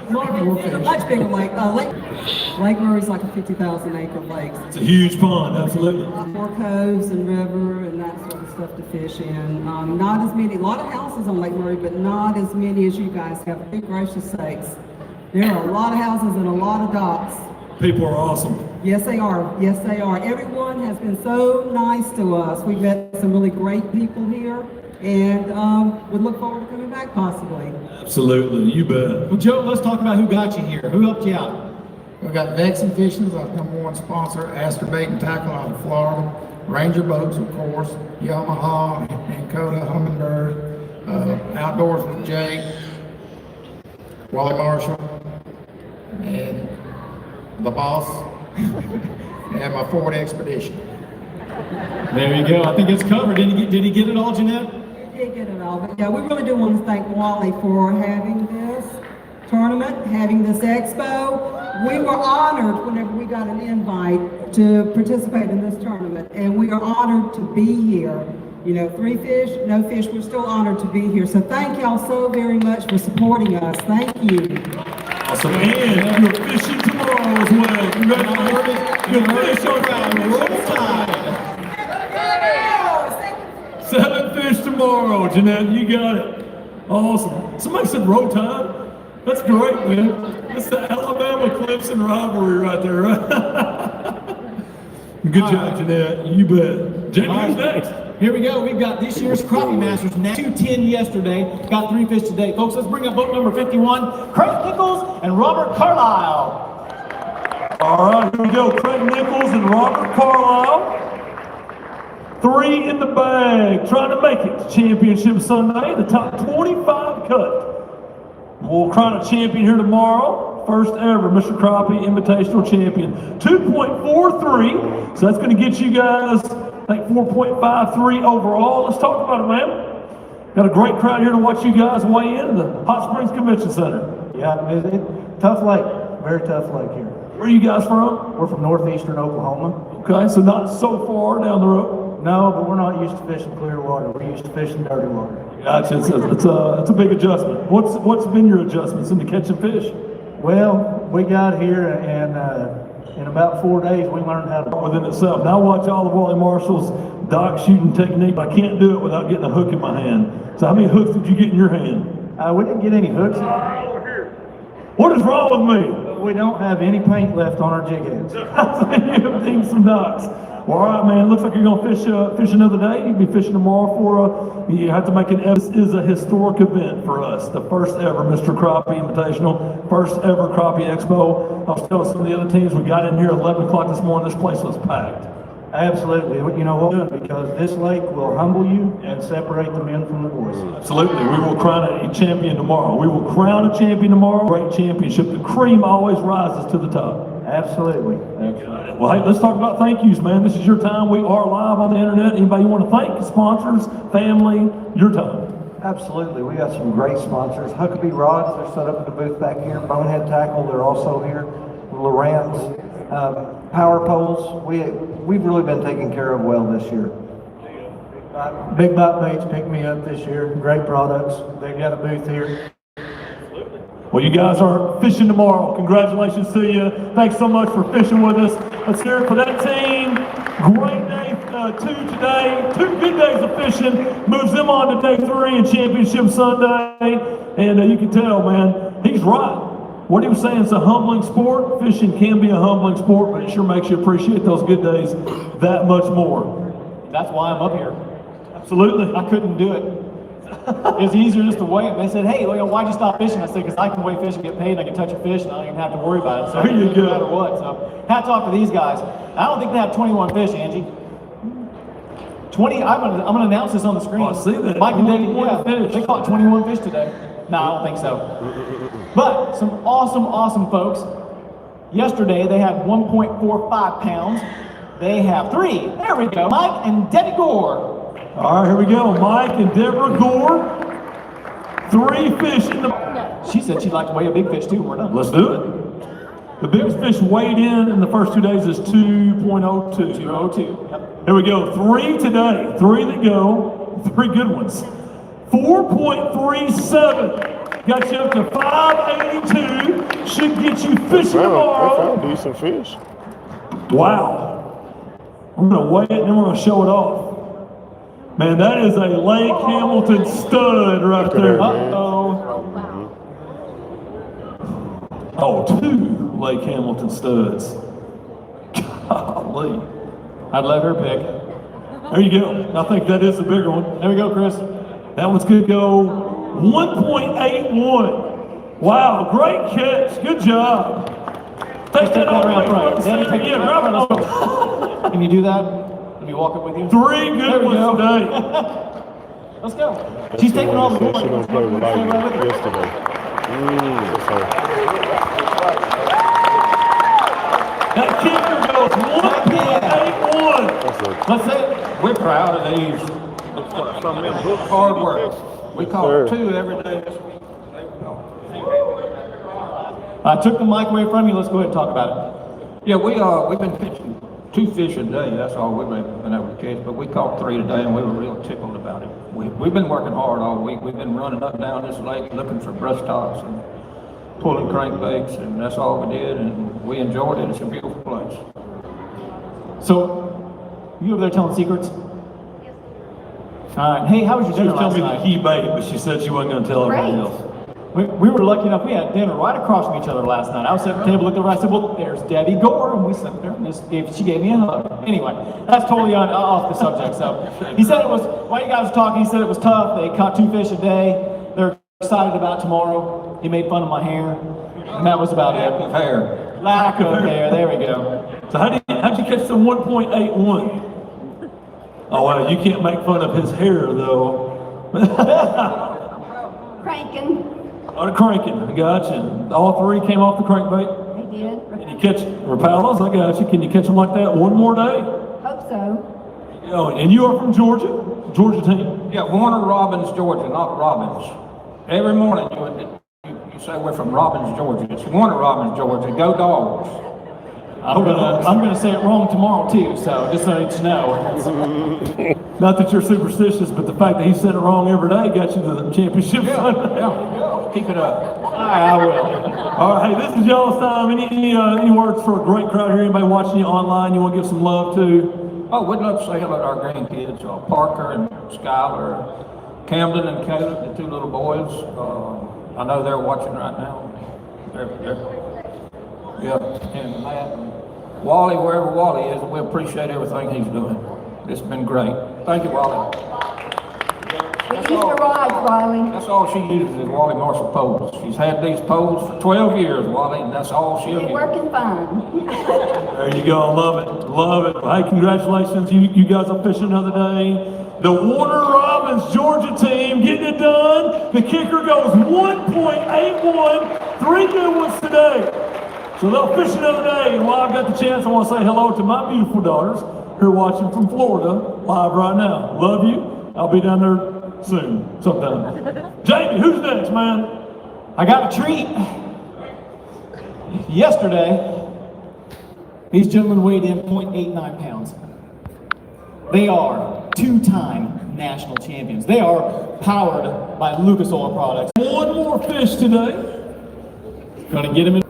More fish. Much bigger lake. Lake Murray's like a 50,000 acre lake. It's a huge pond, absolutely. More coves and river and that sort of stuff to fish in. Not as many, a lot of houses on Lake Murray, but not as many as you guys have. Big gracious sakes. There are a lot of houses and a lot of docks. People are awesome. Yes, they are. Yes, they are. Everyone has been so nice to us. We've met some really great people here, and we look forward to coming back possibly. Absolutely, you bet. Well, Joe, let's talk about who got you here. Who helped you out? We got Vexen Fishing, our #1 sponsor, Astor Bait and Tackle out of Florida, Ranger Boats, of course, Yamaha, and Coda Humminbird, Outdoors with Jake, Wally Marshall, and the boss, and my Ford Expedition. There you go. I think it's covered. Did he get it all, Jeanette? He did get it all, but yeah, we really do want to thank Wally for having this tournament, having this expo. We were honored whenever we got an invite to participate in this tournament, and we are honored to be here. 3 fish, no fish, we're still honored to be here. So thank y'all so very much for supporting us. Thank you. Awesome. And you're fishing tomorrow as well. Congratulations. You're fish on roll tide. 7 fish tomorrow, Jeanette. You got it. Awesome. Somebody said roll tide. That's great, man. That's the Alabama-Clemson rivalry right there, right? Good job, Jeanette. You bet. Jamie, who's next? Here we go. We've got this year's Crappie Masters. 210 yesterday. Got 3 fish today. Folks, let's bring up boat number 51, Craig Nichols and Robert Carlisle. All right, here we go. Craig Nichols and Robert Carlisle. 3 in the bag. Trying to make it to Championship Sunday. The top 25 cut. We'll crown a champion here tomorrow. First ever Mr. Crappie Invitational Champion. 2.43, so that's going to get you guys, I think, 4.53 overall. Let's talk about it, man. Got a great crowd here to watch you guys weigh in the Hot Springs Convention Center. Yeah, tough lake, very tough lake here. Where are you guys from? We're from northeastern Oklahoma. Okay, so not so far down the road. No, but we're not used to fishing clear water. We're used to fishing dirty water. Gotcha. It's a big adjustment. What's been your adjustments into catching fish? Well, we got here and in about 4 days we learned how to within itself. Now watch all of Wally Marshall's dock shooting technique. I can't do it without getting a hook in my hand. So how many hooks did you get in your hand? We didn't get any hooks. What is wrong with me? We don't have any paint left on our jig heads. You've seen some docks. Well, all right, man. Looks like you're gonna fish another day. You'll be fishing tomorrow for you have to make an. This is a historic event for us. The first ever Mr. Crappie Invitational, first ever Crappie Expo. I was telling some of the other teams we got in here at 11 o'clock this morning. This place was packed. Absolutely. You know what? Because this lake will humble you and separate the men from the boys. Absolutely. We will crown a champion tomorrow. We will crown a champion tomorrow. Great championship. The cream always rises to the top. Absolutely. Well, hey, let's talk about thank yous, man. This is your time. We are live on the internet. Anybody you want to thank? Sponsors, family, your time. Absolutely. We got some great sponsors. Huckabee Rods, they're set up in the booth back here. Bonehead Tackle, they're also here. Lowrance, Power Poles. We've really been taken care of well this year. Big Bot Baits picked me up this year. Great products. They've got a booth here. Well, you guys are fishing tomorrow. Congratulations to you. Thanks so much for fishing with us. Let's hear it for that team. Great day 2 today. 2 good days of fishing. Moves them on to day 3 and Championship Sunday. And you can tell, man, he's right. What he was saying, it's a humbling sport. Fishing can be a humbling sport, but it sure makes you appreciate those good days that much more. That's why I'm up here. Absolutely. I couldn't do it. It's easier just to weigh it. They said, hey, why'd you stop fishing? I said, because I can weigh fish and get paid and I can touch a fish and I don't even have to worry about it. So there you go. No matter what. So hats off to these guys. I don't think they have 21 fish, Angie. 20, I'm gonna announce this on the screen. Oh, I see that. Mike and David, they caught 21 fish today. No, I don't think so. But some awesome folks. Yesterday they had 1.45 pounds. They have 3. There we go. Mike and Debbie Gore. All right, here we go. Mike and Deborah Gore. 3 fish in the... She said she'd like to weigh a big fish too. We're done. Let's do it. The biggest fish weighed in the first 2 days is 2.02. 202. Yep. Here we go. 3 today. 3 that go. 3 good ones. 4.37. Got you up to 582. Should get you fishing tomorrow. They found decent fish. Wow. I'm going to weigh it and then we're going to show it off. Man, that is a Lake Hamilton stud right there. Oh, 2 Lake Hamilton studs. Golly. I'd let her pick. There you go. I think that is the bigger one. There we go, Chris. That one's going to go 1.81. Wow, great catch. Good job. Take that all around front. Yeah, grab it on. Can you do that? Let me walk it with you. 3 good ones today. Let's go. She's taking all the She didn't play with Ivy yesterday. That kicker goes 1.81. Let's say We're proud of these. Hard work. We caught 2 every day this week. I took the mic away from you. Let's go ahead and talk about it. Yeah, we've been fishing 2 fish a day. That's all we've been able to catch. But we caught 3 today, and we were real tickled about it. We've been working hard all week. We've been running up and down this lake looking for brush tops and pulling crankbaits, and that's all we did. And we enjoyed it. It's a beautiful place. So, you over there telling secrets? All right. Hey, how was your She dinner was telling me last the night? key bait, but she said she wasn't going to tell everybody else. We were lucky enough, we had dinner right across from each other last night. I was at the table looking around, I said, well, there's Debbie Gore, and we sat there, and she gave me a hug. Anyway, that's totally off the subject. So he said it was, while you guys were talking, he said it was tough. They caught 2 fish a day. They're excited about tomorrow. He made fun of my hair, and that was about it. Lack of hair, there we go. So how'd you catch the 1.81? Oh, wow, you can't make fun of his hair, though. Cranking. Started cranking, I got you. All three came off the crankbait. They did. Can you catch Rapalas? I got you. Can you catch them like that one more day? Hope so. Oh, and you are from Georgia? Georgia team? Yeah, Warner Robins, Georgia, not Robbins. Every morning you say we're from Robbins, Georgia. It's Warner Robins, Georgia. Go Dogs. I'm gonna say it wrong tomorrow too, so just so you know. Not that you're superstitious, but the fact that he said it wrong every day got you to the championship. Yeah. Keep it up. I will. All right, hey, this is y'all's time. Any words for a great crowd here? Anybody watching you online you want to give some love to? Oh, we'd love to say hello to our grandkids, Parker and Skylar, Camden and Caleb, the two little boys. I know they're watching right now. And Matt and Wally, wherever Wally is, we appreciate everything he's doing. It's been great. Thank you, Wally. Easter rides, Riley. That's all she uses is Wally Marshall poles. She's had these poles for 12 years, Wally, and that's all she'll It's use. working fine. There you go. Love it. Love it. Hey, congratulations. You guys are fishing another day. The Warner Robins Georgia team getting it done. The kicker goes 1.81. 3 good ones today. So they'll fish another day. And while I've got the chance, I want to say hello to my beautiful daughters who are watching from Florida live right now. Love you. I'll be down there soon, sometime. Jamie, who's next, man? I got a treat. Yesterday, these gentlemen weighed in 0.89 pounds. They are two-time national champions. They are powered by Lucas Oil Products. One more fish today. Gonna get him in.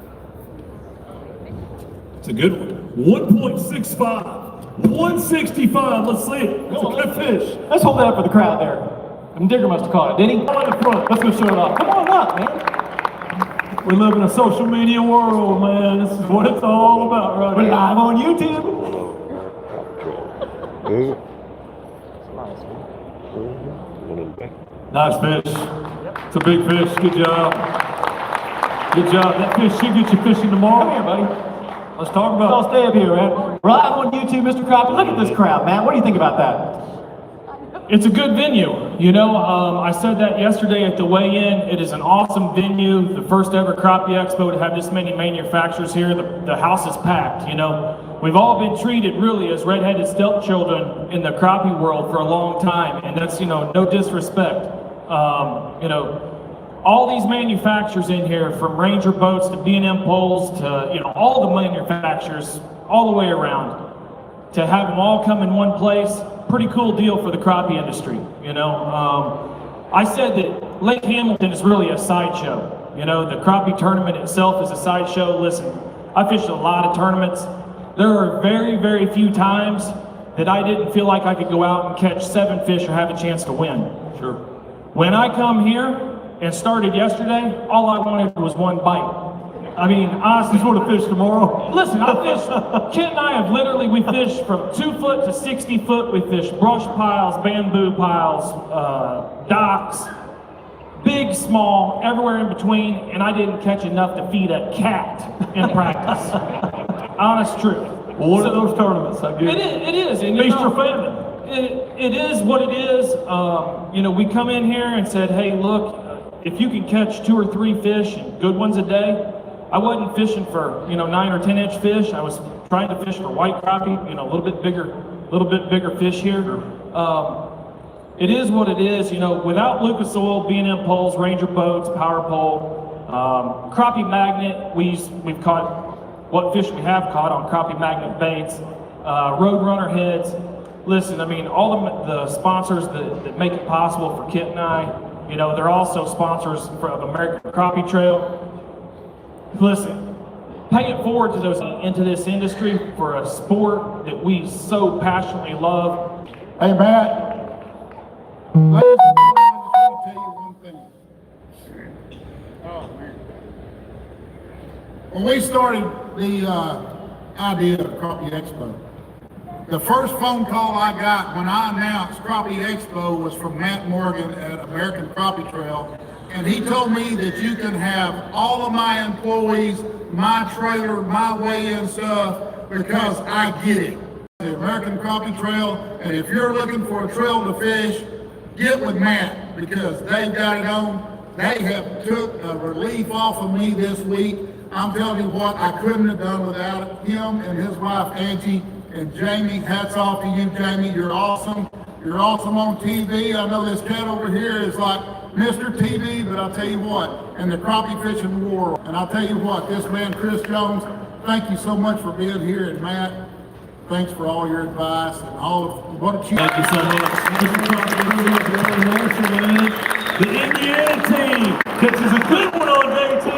It's a good one. 1.65. 165. Let's see it. It's a good fish. Let's hold that up for the crowd there. Digger must have caught it, did he? On the front. Let's go show it off. Come on up, man. We live in a social media world, man. This is what it's all about right We're now. live on YouTube. Nice fish. It's a big fish. Good job. Good job. That fish should get you fishing tomorrow. Come here, buddy. Let's talk about I'll stay up here, man. We're live on YouTube, Mr. Crappie. Look at this crowd, man. What do you think about that? It's a good venue. You know, I said that yesterday at the weigh-in. It is an awesome venue. The first ever Crappie Expo to have this many manufacturers here. The house is packed, you know. We've all been treated really as red-headed stepchildren in the crappie world for a long time, and that's, you know, no disrespect. You know, all these manufacturers in here, from Ranger boats to B&M poles to, you know, all the manufacturers all the way around, to have them all come in one place, pretty cool deal for the crappie industry, you know. I said that Lake Hamilton is really a sideshow. You know, the crappie tournament itself is a sideshow. Listen, I fished a lot of tournaments. There are very, very few times that I didn't feel like I could go out and catch 7 fish or have a chance to win. Sure. When I come here and started yesterday, all I wanted was one bite. I mean, honestly, just want to fish tomorrow. Listen, I fish. Kent and I have literally, we fished from 2 foot to 60 foot. We fished brush piles, bamboo piles, docks, big, small, everywhere in between, and I didn't catch enough to feed a cat in practice. Honest truth. Well, one of those tournaments, I guess. It is. And Feast or famine. It is what it is. You know, we come in here and said, hey, look, if you can catch 2 or 3 fish, and good ones a day. I wasn't fishing for, you know, 9 or 10 inch fish. I was trying to fish for white crappie, you know, a little bit bigger fish here. It is what it is, you know, without Lucas Oil, B&M poles, Ranger boats, power pole, crappie magnet, we've caught what fish we have caught on crappie magnet baits, Roadrunner heads. Listen, I mean, all the sponsors that make it possible for Kent and I, you know, they're also sponsors of American Crappie Trail. Listen, pay it forward to those into this industry for a sport that we so passionately love. Hey, Matt. Ladies and gentlemen, I just want to tell you one thing. Oh, man. When we started the idea of Crappie Expo, the first phone call I got when I announced Crappie Expo was from Matt Morgan at American Crappie Trail. And he told me that you can have all of my employees, my trailer, my weigh-in stuff, because I get it. The American Crappie Trail, and if you're looking for a trail to fish, get with Matt, because they've got it on. They have took a relief off of me this week. I'm telling you what, I couldn't have done without him and his wife Angie and Jamie. Hats off to you, Jamie. You're awesome. You're awesome on TV. I know this cat over here is like Mr. TV, but I'll tell you what, in the crappie fishing world, and I'll tell you what, this man Chris Jones, thank you so much for being here, and Matt, thanks for all your advice and all of what a Thank you so much. The Indiana team catches a good one on day 2.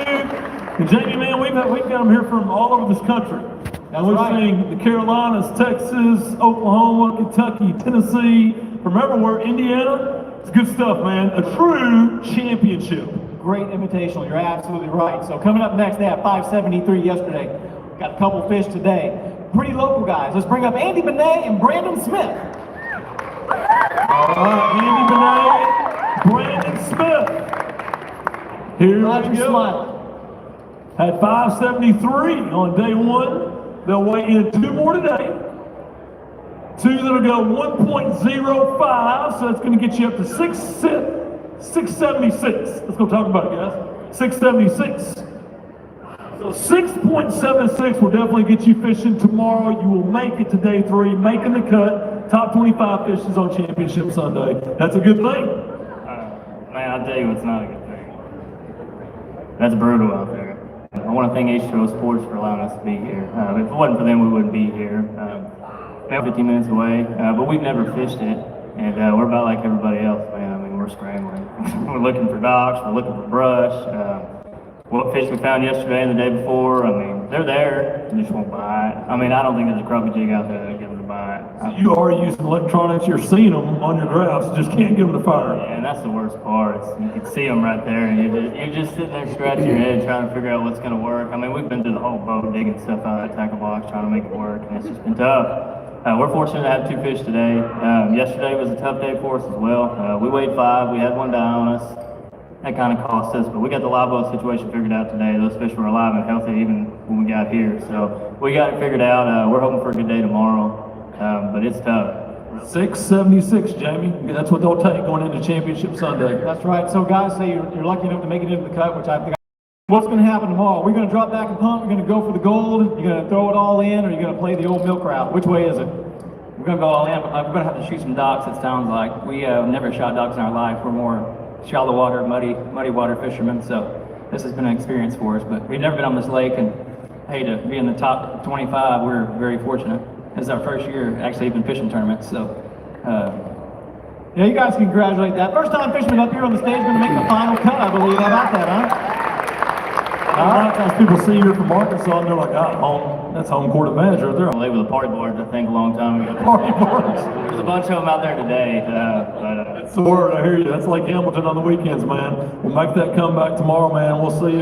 And Jamie, man, we've got them here from all over this country. And we've seen the Carolinas, Texas, Oklahoma, Kentucky, Tennessee, from everywhere, Indiana. It's good stuff, man. A true championship. Great invitational. You're absolutely right. So coming up next, they had 573 yesterday. Got a couple fish today. Pretty local guys. Let's bring up Andy Benet and Brandon Smith. All right, Andy Benet, Brandon Smith. Here we go. Had 573 on day 1. They'll weigh in 2 more today. 2 that'll go 1.05, so that's going to get you up to 676. Let's go talk about it, guys. 676. So 6.76 will definitely get you fishing tomorrow. You will make it to day 3, making the cut. Top 25 fishes on Championship Sunday. That's a good thing. Man, I'll tell you what's not a good thing. That's brutal out there. I want to thank H2O Sports for allowing us to be here. If it wasn't for them, we wouldn't be here. We're 15 minutes away, but we've never fished it, and we're about like everybody else, man. I mean, we're scrambling. We're looking for docks, we're looking for brush. What fish we found yesterday and the day before, I mean, they're there, they just won't bite. I mean, I don't think there's a crappie jig out there that'll get them to bite. You are using electronics, you're seeing them on your graphs, just can't get them to fire. Yeah, and that's the worst part. You can see them right there, and you're just sitting there scratching your head trying to figure out what's going to work. I mean, we've been through the whole boat, digging stuff out of that tackle box, trying to make it work, and it's just been tough. We're fortunate to have 2 fish today. Yesterday was a tough day for us as well. We weighed 5, we had one die on us. That kind of cost us, but we got the live boat situation figured out today. Those fish were alive and healthy even when we got here. So we got it figured out. We're hoping for a good day tomorrow, but it's tough. 676, Jamie. That's what they'll take going into Championship Sunday. That's right. So guys, say you're lucky enough to make it into the cut, which I think. What's going to happen tomorrow? We're going to drop back and pump. We're going to go for the gold. You're going to throw it all in, or you're going to play the old milk route. Which way is it? We're going to go all in, but we're going to have to shoot some docks, it sounds like. We have never shot docks in our life. We're more shallow water, muddy water fishermen, so this has been an experience for us, but we've never been on this lake, and hey, to be in the top 25, we're very fortunate. This is our first year actually even fishing tournaments, so yeah, you guys can congratulate that. First time fisherman up here on the stage going to make the final cut, I believe. How about that, huh? A lot of times people see you're from Arkansas and they're like, that's home court advantage right there. They were the party boards, I think, a long time ago. Party boards. There's a bunch of them out there today. That's the word, I hear you. That's like Hamilton on the weekends, man. We'll make that comeback tomorrow, man. We'll see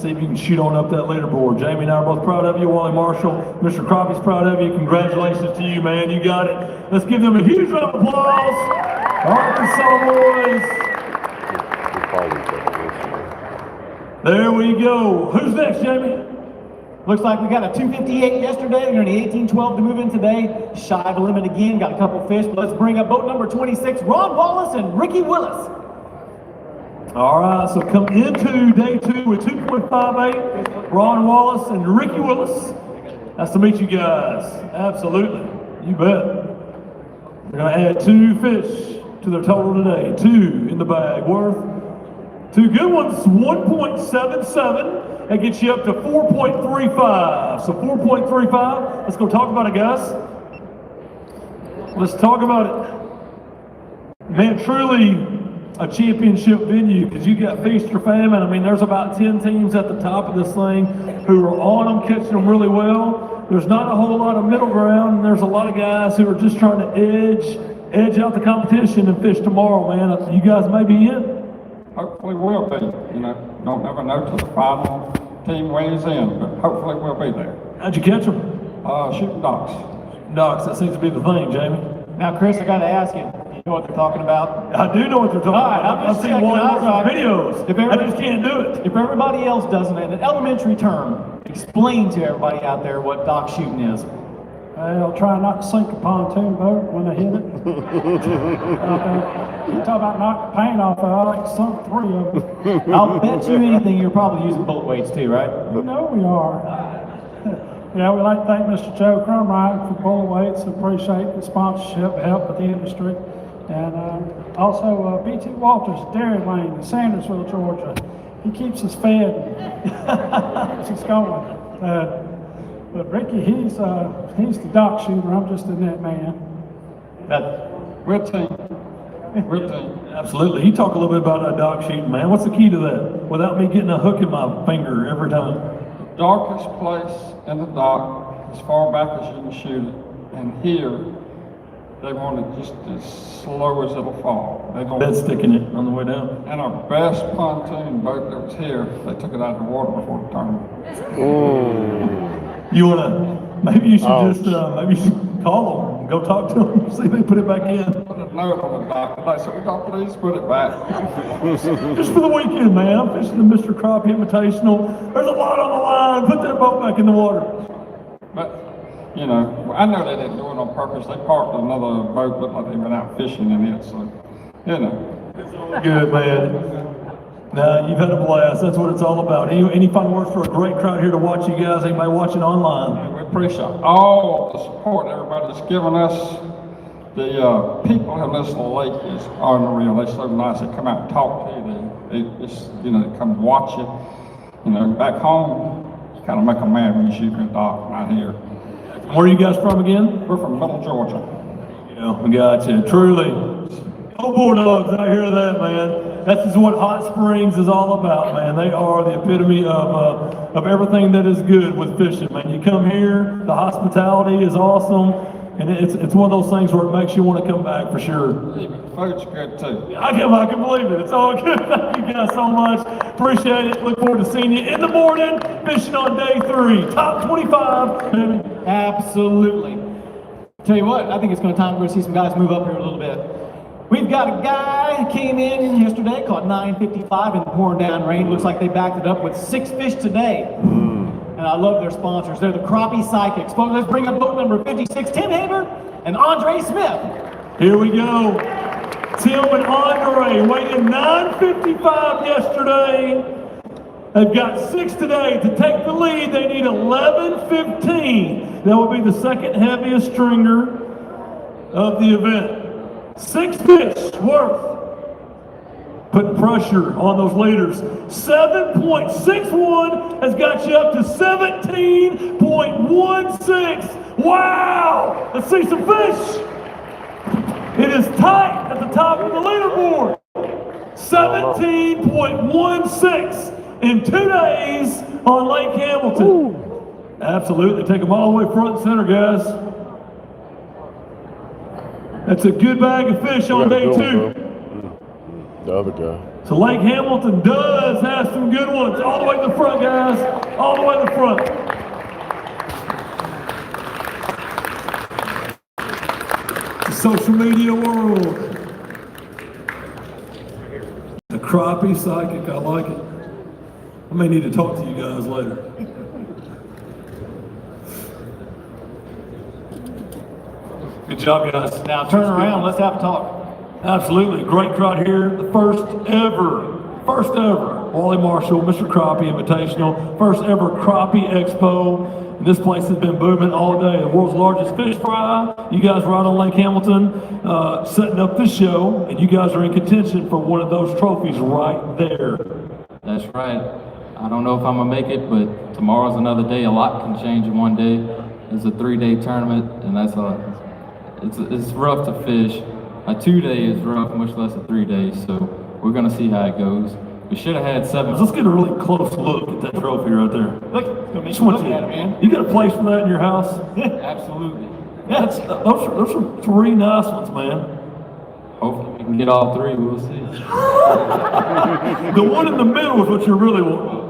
if you can shoot on up that leaderboard. Jamie and I are both proud of you. Wally Marshall, Mr. Crappie's proud of you. Congratulations to you, man. You got it. Let's give them a huge round of applause. Arkansas boys. There we go. Who's next, Jamie? Looks like we got a 258 yesterday. We're going to need 1812 to move in today. Shy of a limit again. Got a couple fish. But let's bring up boat number 26, Ron Wallace and Ricky Willis. All right, so come into day 2 with 2.58. Ron Wallace and Ricky Willis. Nice to meet you guys. Absolutely. You bet. We're going to add 2 fish to their total today. 2 in the bag worth 2 good ones, 1.77. That gets you up to 4.35. So 4.35. Let's go talk about it, guys. Let's talk about it. Man, truly a championship venue because you got feast or famine. I mean, there's about 10 teams at the top of this thing who are on them, catching them really well. There's not a whole lot of middle ground, and there's a lot of guys who are just trying to edge out the competition and fish tomorrow, man. You guys may be in. Hopefully we'll be. Don't never know till the final team weighs in, but hopefully we'll be there. How'd you catch them? Shooting docks. Docks, that seems to be the thing, Jamie. Now, Chris, I got to ask you, you know what they're talking about? I do know what they're talking about. I've seen one of those videos. I just can't do it. If everybody else doesn't, in an elementary term, explain to everybody out there what dock shooting is. I'll try not to sink a pontoon boat when I hit it. You talk about knocking the paint off, I like sunk 3 of them. I'll bet you anything you're probably using boat weights too, right? You know we are. Yeah, we'd like to thank Mr. Joe Crumright for pulling weights. Appreciate the sponsorship, help with the industry. And also B.T. Walters, Dairy Lane in Sandersville, Georgia. He keeps us fed. Keeps us going. But Ricky, he's the dock shooter. I'm just the net man. We're a team. We're a team. Absolutely. You talk a little bit about that dock shooting, man. What's the key to that? Without me getting a hook in my finger every time. The darkest place in the dock, as far back as you can shoot it, and here, they want it just as slow as it'll fall. Bed sticking it on the way down. And our best pontoon boat that was here, they took it out of the water before the tournament. You wanna? Maybe you should maybe you should call them and go talk to them, see if they put it back in. Put a note on the dock today, so we don't please put it back. Just for the weekend, man. I'm fishing the Mr. Crappie Invitational. There's a lot on the line. Put that boat back in the water. But, you know, I know they didn't do it on purpose. They parked another boat, looked like they'd been out fishing in it, so, you know. Good, man. Now, you've had a blast. That's what it's all about. Any final words for a great crowd here to watch you guys? Anybody watching online? We appreciate all the support everybody's given us. The people in this lake is unreal. They're so nice. They come out and talk to you. They just, you know, they come watch you. You know, back home, you kind of make them mad when you shoot in the dock, not here. Where are you guys from again? We're from Middle Georgia. Yeah, we got you. Truly. Go Bulldogs, I hear that, man. This is what Hot Springs is all about, man. They are the epitome of everything that is good with fishing, man. You come here, the hospitality is awesome, and it's one of those things where it makes you want to come back for sure. Food's good too. I can believe it. It's all good. Thank you guys so much. Appreciate it. Look forward to seeing you in the morning, fishing on day 3. Top 25. Absolutely. Tell you what, I think it's going to time to see some guys move up here a little bit. We've got a guy who came in yesterday, caught 955 in the pouring down rain. Looks like they backed it up with 6 fish today. And I love their sponsors. They're the Crappie Psychics. Folks, let's bring up boat number 56, Tim Haber and Andre Smith. Here we go. Tim and Andre weighed in 955 yesterday. They've got 6 today. To take the lead, they need 11:15. That will be the second heaviest stringer of the event. 6 fish worth. Putting pressure on those leaders. 7.61 has got you up to 17.16. Wow! Let's see some fish. It is tight at the top of the leaderboard. 17.16 in 2 days on Lake Hamilton. Ooh. Absolutely. Take them all the way front and center, guys. That's a good bag of fish on day 2. The other guy. So Lake Hamilton does have some good ones. All the way to the front, guys. All the way to the front. The social media world. The Crappie Psychic, I like it. I may need to talk to you guys later. Good job, guys. Now turn around, let's have a talk. Absolutely, great crowd here. The first ever Wally Marshall, Mr. Crappie Invitational, first ever Crappie Expo. And this place has been booming all day. The world's largest fish fry. You guys are out on Lake Hamilton setting up this show, and you guys are in contention for one of those trophies right there. That's right. I don't know if I'm gonna make it, but tomorrow's another day. A lot can change in one day. It's a 3-day tournament, and it's rough to fish. A 2-day is rough, much less a 3 days, so we're gonna see how it goes. We should have had 7. Let's get a really close look at that trophy right there. Look at it, man. You got a place for that in your house? Absolutely. Yeah, those are 3 nice ones, man. Hopefully we can get all 3, we'll see. The one in the middle is what you really want.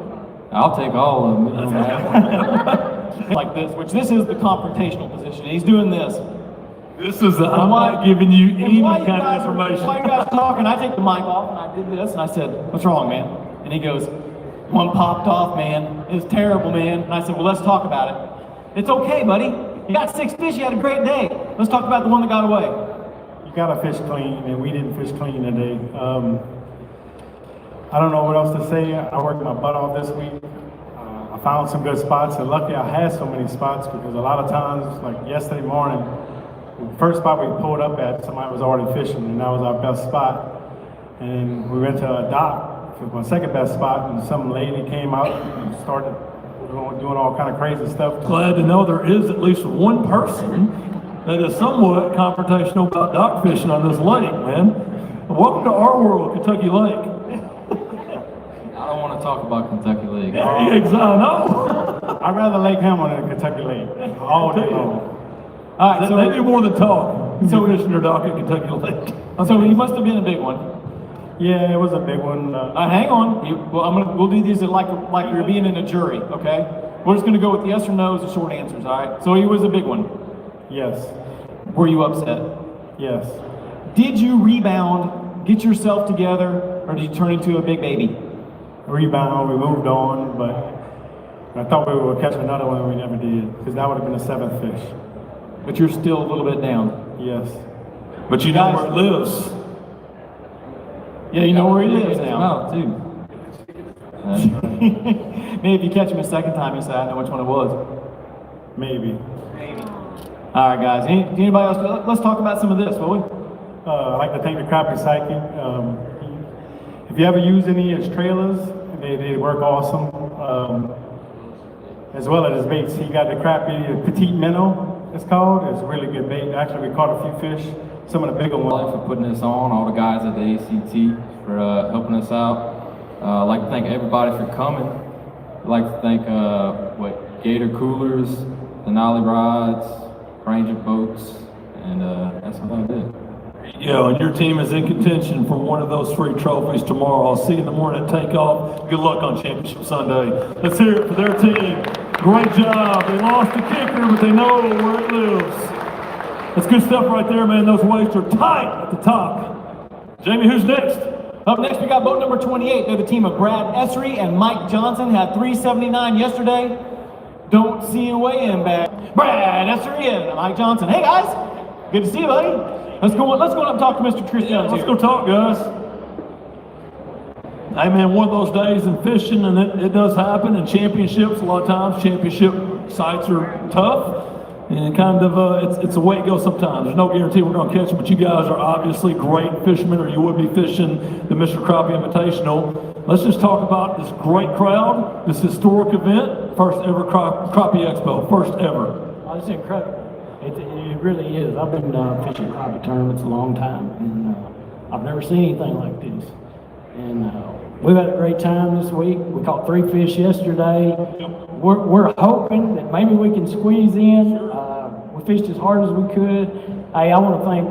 I'll take all of them. Like this, which this is the confrontational position. He's doing this. This is I'm not giving you any kind of information. While you guys are talking, I take the mic off and I did this and I said, "What's wrong, man?" And he goes, "One popped off, man. It was terrible, man." And I said, "Well, let's talk about it." "It's okay, buddy. You got 6 fish. You had a great day. Let's talk about the one that got away." gotta fish clean, and we didn't fish clean today. I don't know what else to say. I worked my butt off this week. I found some good spots, and luckily I had so many spots because a lot of times, like yesterday morning, the first spot we pulled up at, somebody was already fishing, and that was our best spot. And we went to a dock for my second best spot, and some lady came out and started doing all kind of crazy stuff. Glad to know there is at least one person that is somewhat confrontational about dock fishing on this lake, man. Welcome to our world, Kentucky Lake. I don't want to talk about Kentucky Lake. Exactly, I know. I'd rather Lake Hamilton than Kentucky Lake all day long. All right, so they do more than talk. So fishing their dock at Kentucky Lake. So he must have been a big one. Yeah, it was a big one. Hang on. We'll do these like you're being in a jury, okay? We're just gonna go with yes or no's and short answers, all right? So he was a big one. Yes. Were you upset? Yes. Did you rebound, get yourself together, or did you turn into a big baby? Rebound, we moved on, but I thought we would catch another one and we never did, because that would have been the 7th fish. But you're still a little bit down. Yes. But you know where it lives. Yeah, you know where he lives now. Wow, too. Maybe if you catch him a second time, you say, I know which one it was. Maybe. All right, guys. Anybody else? Let's talk about some of this, will we? I'd like to thank the Crappie Psychic. If you ever use any of his trailers, they work awesome. As well as his baits. He got the Crappie Petite Minnow, it's called. It's a really good bait. Actually, we caught a few fish. Some of the bigger ones. For putting this on, all the guys at the ACT for helping us out. I'd like to thank everybody for coming. I'd like to thank Gator Coolers, Denali Rods, Ranger Boats, and that's what I did. Yeah, and your team is in contention for one of those 3 trophies tomorrow. I'll see you in the morning at takeoff. Good luck on Championship Sunday. Let's hear it for their team. Great job. They lost the kicker, but they know where it lives. That's good stuff right there, man. Those weights are tight at the top. Jamie, who's next? Up next, we got boat number 28. They're the team of Brad Essery and Mike Johnson. Had 379 yesterday. Don't see a weigh-in bag. Brad Essery and Mike Johnson. Hey, guys. Good to see you, buddy. Let's go up and talk to Mr. Chris Jones. Let's go talk, guys. Hey, man, one of those days in fishing, and it does happen in championships. A lot of times, championship sites are tough. And kind of, it's the way it goes sometimes. There's no guarantee we're going to catch them, but you guys are obviously great fishermen, or you would be fishing the Mr. Crappie Invitational. Let's just talk about this great crowd, this historic event, first ever Crappie Expo, first ever. Oh, it's incredible. It really is. I've been fishing crappie tournaments a long time, and I've never seen anything like this. And we've had a great time this week. We caught 3 fish yesterday. We're hoping that maybe we can squeeze in. We fished as hard as we could. Hey, I want to thank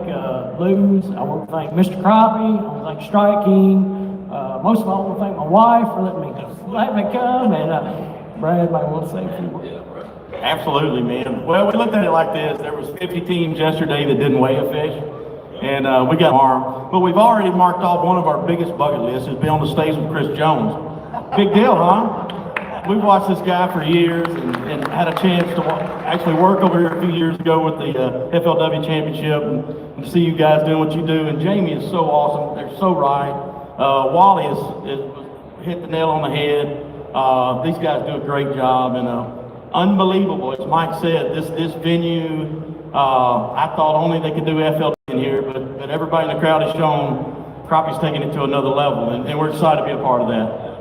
Lou's. I want to thank Mr. Crappie. I want to thank Strike King. Most of all, I want to thank my wife for letting me come. And Brad might want to say a few words. Absolutely, man. Well, we looked at it like this. There was 50 teams yesterday that didn't weigh a fish, and we got armed. But we've already marked off one of our biggest bucket lists is be on the stage with Chris Jones. Big deal, huh? We've watched this guy for years and had a chance to actually work over here a few years ago with the FLW Championship and to see you guys doing what you do. And Jamie is so awesome. They're so right. Wally is hit the nail on the head. These guys do a great job, and unbelievable. As Mike said, this venue, I thought only they could do FLW in here, but everybody in the crowd has shown Crappie's taking it to another level, and we're excited to be a part of that.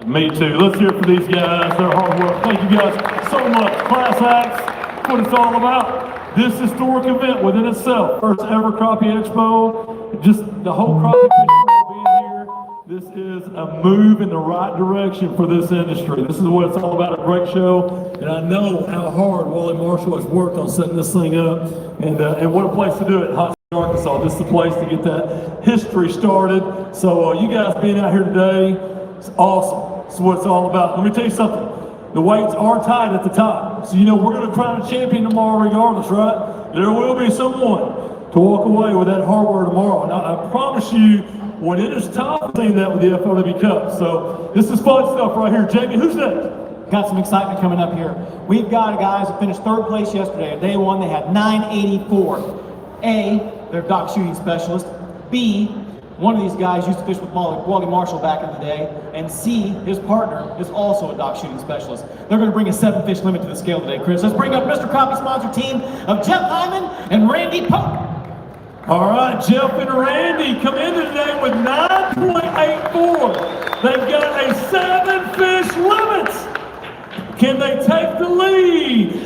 Me too. Let's hear it for these guys, their hard work. Thank you guys so much. Class acts, what it's all about. This historic event within itself, first ever Crappie Expo, just the whole Crappie fishing being here. This is a move in the right direction for this industry. This is what it's all about, a great show. And I know how hard Wally Marshall has worked on setting this thing up. And what a place to do it, Hot Springs, Arkansas. This is the place to get that history started. So you guys being out here today, it's awesome. That's what it's all about. Let me tell you something. The weights are tight at the top. So you know we're going to crown a champion tomorrow regardless, right? There will be someone to walk away with that hardware tomorrow. Now, I promise you, when it is time, I'm saying that with the FLW Cup. So this is fun stuff right here. Jamie, who's next? Got some excitement coming up here. We've got guys who finished 3rd place yesterday. Day 1, they had 984. their dock shooting specialist. B, one of these guys used to fish with Wally Marshall back in the day. And C, his partner is also a dock shooting specialist. They're going to bring a 7-fish limit to the scale today, Chris. Let's bring up Mr. Crappie sponsor team of Jeff Hyman and Randy Pope. All right, Jeff and Randy come in today with 9.84. They've got a 7-fish limit. Can they take the lead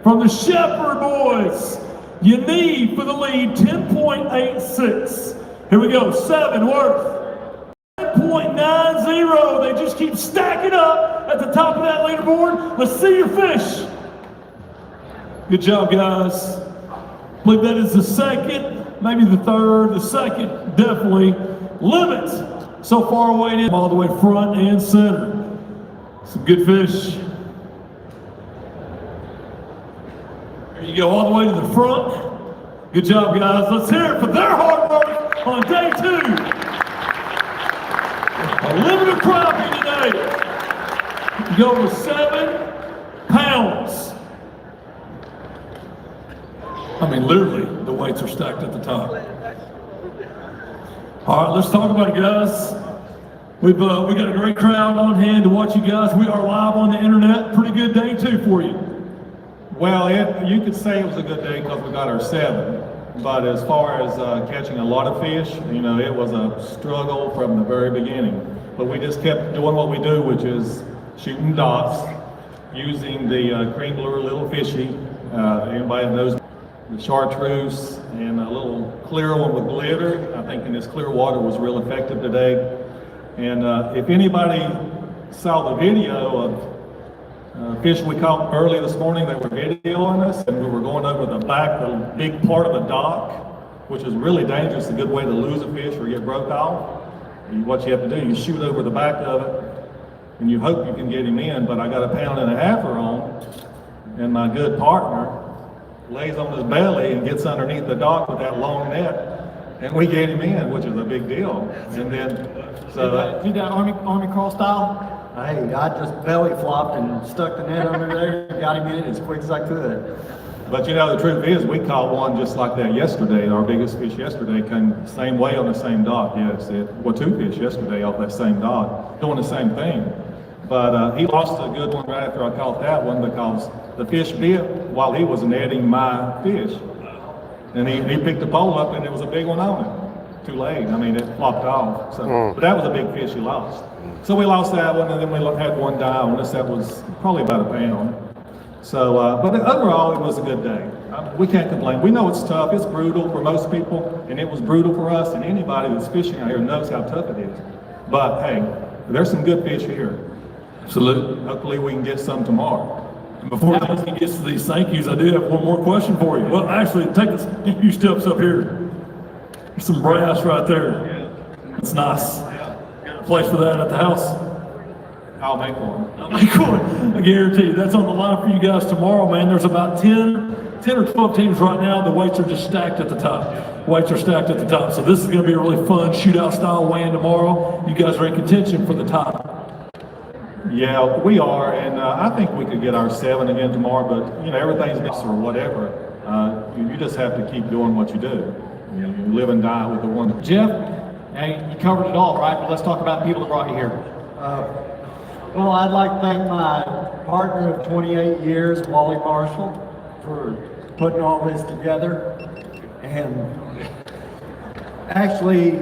from the Shepherd boys? You need for the lead 10.86. Here we go, 7 worth 9.90. They just keep stacking up at the top of that leaderboard. Let's see your fish. Good job, guys. I believe that is the second, maybe the third, the second, definitely limit. So far away, all the way front and center. Some good fish. There you go, all the way to the front. Good job, guys. Let's hear it for their hard work on day 2. A limited crappie today. You go with 7 pounds. I mean, literally, the weights are stacked at the top. All right, let's talk about it, guys. We got a great crowd on hand to watch you guys. We are live on the internet. Pretty good day 2 for you. Well, you could say it was a good day because we got our 7. But as far as catching a lot of fish, you know, it was a struggle from the very beginning. But we just kept doing what we do, which is shooting docks, using the cream lure little fishy. Anybody knows the chartreuse and a little clear one with glitter. I think in this clear water was real effective today. And if anybody saw the video of fish we caught early this morning, they were videoing us, and we were going over the back, the big part of the dock, which is really dangerous, a good way to lose a fish or get broke off. And what you have to do, you shoot over the back of it, and you hope you can get him in, but I got a 1.5 pounder on, and my good partner lays on his belly and gets underneath the dock with that long net, and we get him in, which is a big deal. And then, so... Do that Army crawl style? Hey, I just belly flopped and stuck the net under there and got him in as quick as I could. But you know, the truth is, we caught one just like that yesterday. Our biggest fish yesterday came the same way on the same dock. Yes, 2 fish yesterday off that same dock, doing the same thing. But he lost a good one right after I caught that one because the fish bit while he was netting my fish. And he picked the pole up and there was a big one on it. Too late. I mean, it flopped off. So, but that was a big fish he lost. So we lost that one, and then we had one die on us that was probably about 1 pound. So, but overall, it was a good day. We can't complain. We know it's tough. It's brutal for most people, and it was brutal for us. And anybody that's fishing out here knows how tough it is. But hey, there's some good fish here. Absolutely. Hopefully, we can get some tomorrow. And before Anthony gets to these thank yous, I do have one more question for you. Well, actually, take a few steps up here. There's some brass right there. It's nice. Place for that at the house. I'll make one. I'll make one. I guarantee you. That's on the line for you guys tomorrow, man. There's about 10 or 12 teams right now. The weights are just stacked at the top. Weights are stacked at the top. So this is going to be a really fun shootout style weigh-in tomorrow. You guys are in contention for the top. Yeah, we are, and I think we could get our 7 again tomorrow, but you know, everything's mixed or whatever. You just have to keep doing what you do. You live and die with the one. Jeff, hey, you covered it all, right? But let's talk about the people that brought you here. Well, I'd like to thank my partner of 28 years, Wally Marshall, for putting all this together. And actually,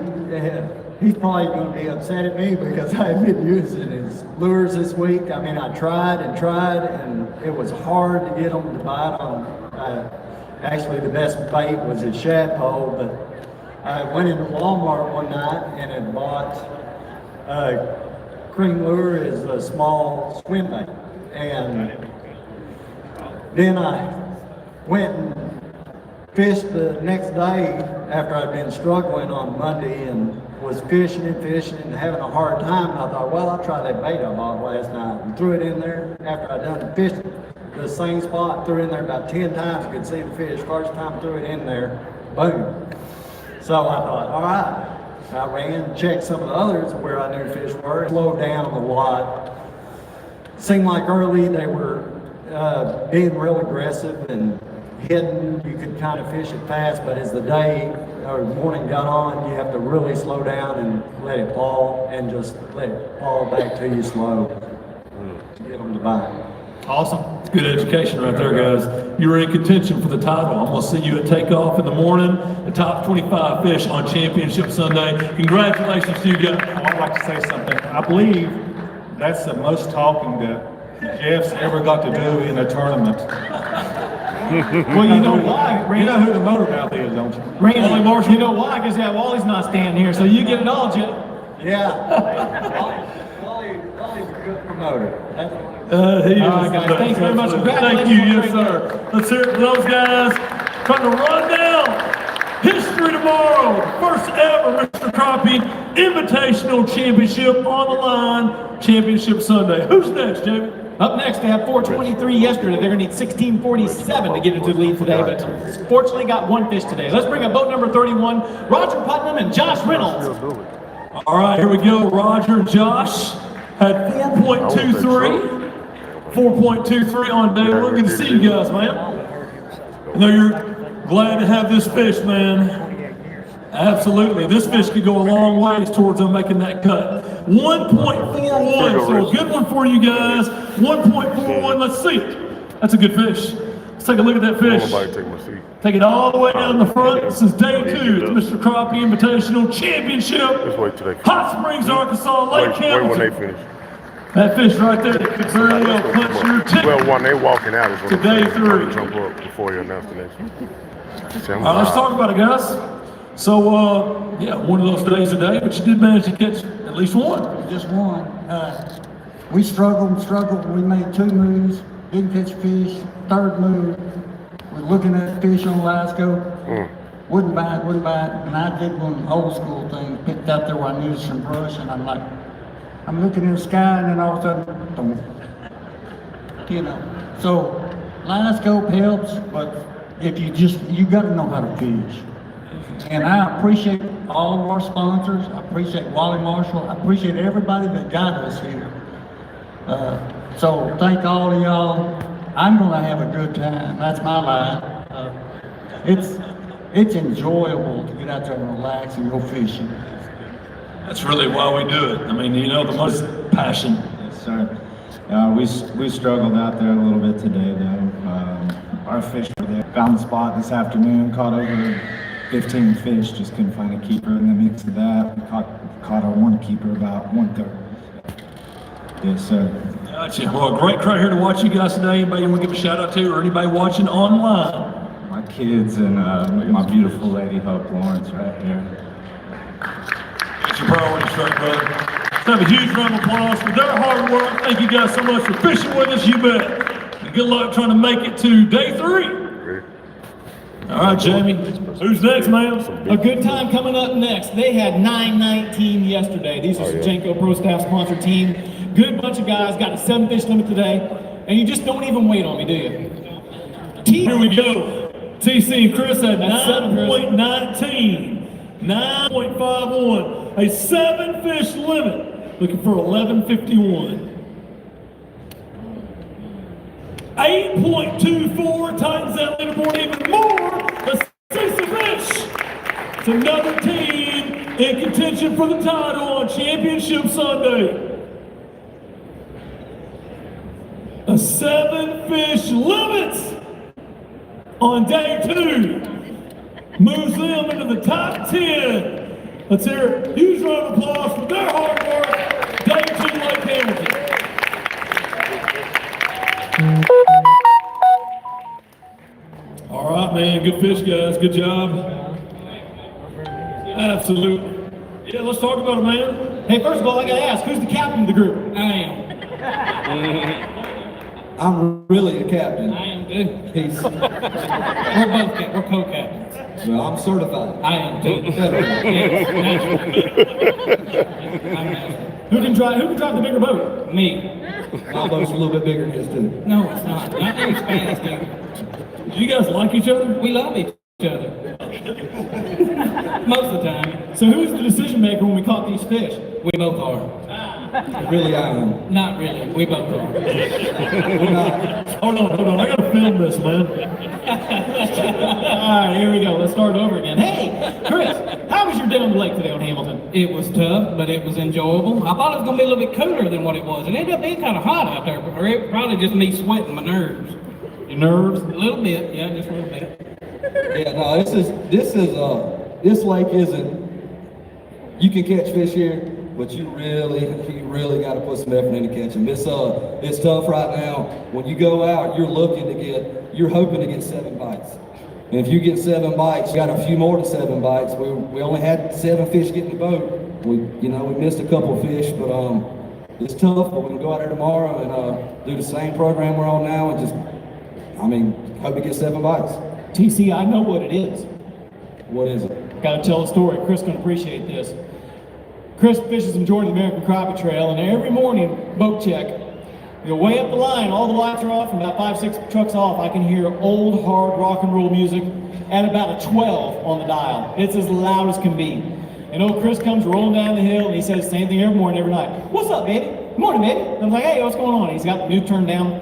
he's probably going to be upset at me because I've been using his lures this week. I mean, I tried, and it was hard to get them to bite on. Actually, the best bait was his shad pole, but I went into Walmart one night and had bought cream lure is a small swim bait. And then I went and fished the next day after I'd been struggling on Monday and was fishing and having a hard time. And I thought, well, I'll try that bait I bought last night, and threw it in there after I'd done fishing the same spot, threw it in there about 10 times, you could see the fish. First time I threw it in there, boom. So I thought, all right. I ran and checked some of the others where I knew fish were, slowed down a lot. Seemed like early they were being real aggressive, and hidden, you could kind of fish it fast, but as the day or morning got on, you have to really slow down and let it fall, and just let it fall back to you slow to get them to bite. Awesome. It's good education right there, guys. You're in contention for the title. I'm going to see you at takeoff in the morning, the top 25 fish on Championship Sunday. Congratulations to you guys. I'd like to say something. I believe that's the most talking that Jeff's ever got to do in a tournament. Well, you know why? You know who the motor mouth is, don't you? Randy Marshall. You know why? Because Wally's not standing here, so you get it all, Jeff. Yeah. Wally's a good promoter. He All is. right, guys. Thanks very much. Thank you, yes, sir. Let's hear it for those guys trying to run down history tomorrow. First ever Mr. Crappie Invitational Championship on the line. Championship Sunday. Who's next, Jamie? Up next, they have 423 yesterday. They're going to need 1647 to get into the lead today, but fortunately got one fish today. Let's bring up boat number 31, Roger Putnam and Josh Reynolds. All right, here we go. Roger and Josh had 4.23. 4.23 on day one. Good to see you guys, man. I know you're glad to have this fish, man. Absolutely. This fish could go a long ways towards them making that cut. 1.41, so a good one for you guys. 1.41, let's see it. That's a good fish. Let's take a look at that fish. Take it all the way down the front. This is day 2. It's Mr. Crappie Invitational Championship. Hot Springs, Arkansas, Lake Hamilton. Wait when they finish. That fish right there could very well punch your ticket. Well, when they walking out is when Today they through. jump up before you announce the next one. All right, let's talk about it, guys. So, yeah, one of those days a day, but you did manage to catch at least one. Just one. We struggled. We made 2 moves, didn't catch fish. 3rd move, we're looking at fish on Lasco. Wouldn't bite. And I did one old school thing, picked out there where I needed some brush, and I'm looking in the sky, and then all of a sudden, boom. You know. So, Lasco helps, but if you got to know how to fish. And I appreciate all of our sponsors. I appreciate Wally Marshall. I appreciate everybody that got us here. So thank all of y'all. I'm going to have a good time. That's my line. It's enjoyable to get out there and relax and go fishing. That's really why we do it. I mean, you know, the most passion. Yes, sir. We struggled out there a little bit today, though. Our fish were there. Found the spot this afternoon, caught over 15 fish, just couldn't find a keeper in the mix of that. We caught our one keeper about 1/3. Yes, sir. Gotcha. Well, great crowd here to watch you guys today. Anybody you want to give a shout out to, or anybody watching online? My kids and my beautiful lady, Hope Lawrence, right here. It's your priority straight, brother. Let's have a huge round of applause for their hard work. Thank you guys so much for fishing with us, you bet. And good luck trying to make it to day 3. All right, Jamie, who's next, man? A good time coming up next. They had 919 yesterday. These are some Jenko Pro Staff sponsored team. Good bunch of guys, got a 7 fish limit today, and you just don't even wait on me, do you? Here we go. TC and Chris had 9.19, 9.51, a 7 fish limit, looking for 1151. 8.24 tightens that leaderboard even more. Let's see some fish. It's another team in contention for the title on Championship Sunday. A 7 fish limit on day 2 moves them into the top 10. Let's hear a huge round of applause for their hard work. Day 2 Lake Hamilton. All right, man. Good fish, guys. Good job. Absolutely. Yeah, let's talk about it, man. Hey, first of all, I gotta ask, who's the captain of the group? I am. I'm really a captain. I am too. We're co-captains. Well, I'm certified. I am too. Who can drive the bigger boat? Me. My boat's a little bit bigger than his too. No, it's not. Not in Spanish, dude. Do you guys like each other? We love each other. Most of the time. So who's the decision maker when we caught these fish? We both are. Really, I am. Not really. We both are. We're not. Hold on. I gotta film this, man. All right, here we go. Let's start over again. Hey, Chris, how was your day on the lake today on Hamilton? It was tough, but it was enjoyable. I thought it was going to be a little bit cooler than what it was. It ended up being kind of hot out there, or it probably just me sweating my nerves. Your nerves? A little bit, yeah, just a little bit. Yeah, no, this lake isn't, you can catch fish here, but you really got to put some effort into catching. It's tough right now. When you go out, you're hoping to get 7 bites. And if you get 7 bites, you got a few more than 7 bites. We only had 7 fish get in the boat. We missed a couple of fish, but it's tough. But we can go out there tomorrow and do the same program we're on now and just, hope we get 7 bites. TC, I know what it is. What is it? Gotta tell a story. Chris can appreciate this. Chris fishes in Georgia American Crappie Trail, and every morning, boat check, you go way up the line, all the lights are off, and about 5-6 trucks off, I can hear old, hard rock and roll music at about a 12 on the dial. It's as loud as can be. And old Chris comes rolling down the hill, and he says the same thing every morning, every night. What's up, baby? Good morning, baby. And I'm like, hey, what's going on? He's got the new turned down.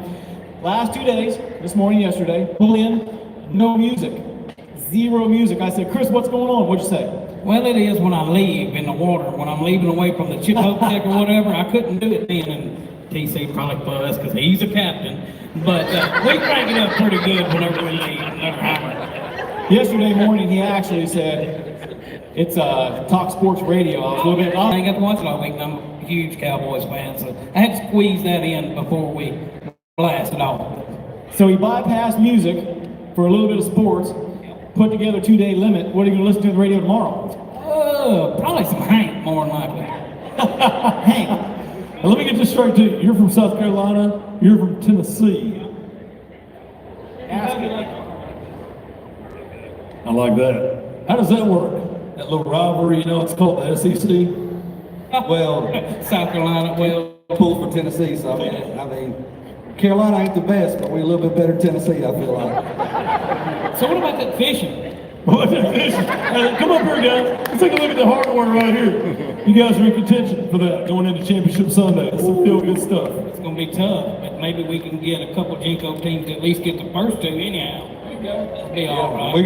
Last 2 days, this morning, yesterday, pull in, no music. 0 music. I said, Chris, what's going on? What'd you say? Well, it is when I leave in the water, when I'm leaving away from the chip boat deck or whatever. I couldn't do it then, and TC probably fuss because he's a captain. But we crank it up pretty good whenever we leave. Never happen. Yesterday morning, he actually said, it's Talk Sports Radio. I was a little bit off. I ain't got to watch it all week, and I'm a huge Cowboys fan, so I had to squeeze that in before we blasted off. So he bypassed music for a little bit of sports, put together a 2-day limit. What are you going to listen to on the radio tomorrow? Probably some Hank, more than likely. Hank. Now, let me get this straight to you. You're from South Carolina. You're from Tennessee. I like that. How does that work? That little rivalry, it's called the SEC. Well, South Carolina, pull for Tennessee, so I mean, Carolina ain't the best, but we're a little bit better than Tennessee, I feel like. So what about that fishing? What about fishing? Come up here, guys. Let's take a look at the hardware right here. You guys are in contention for that going into Championship Sunday. It's some feel good stuff. It's going to be tough, but maybe we can get a couple Jinko teams to at least get the first 2 anyhow. There you go. It'll be all right. We're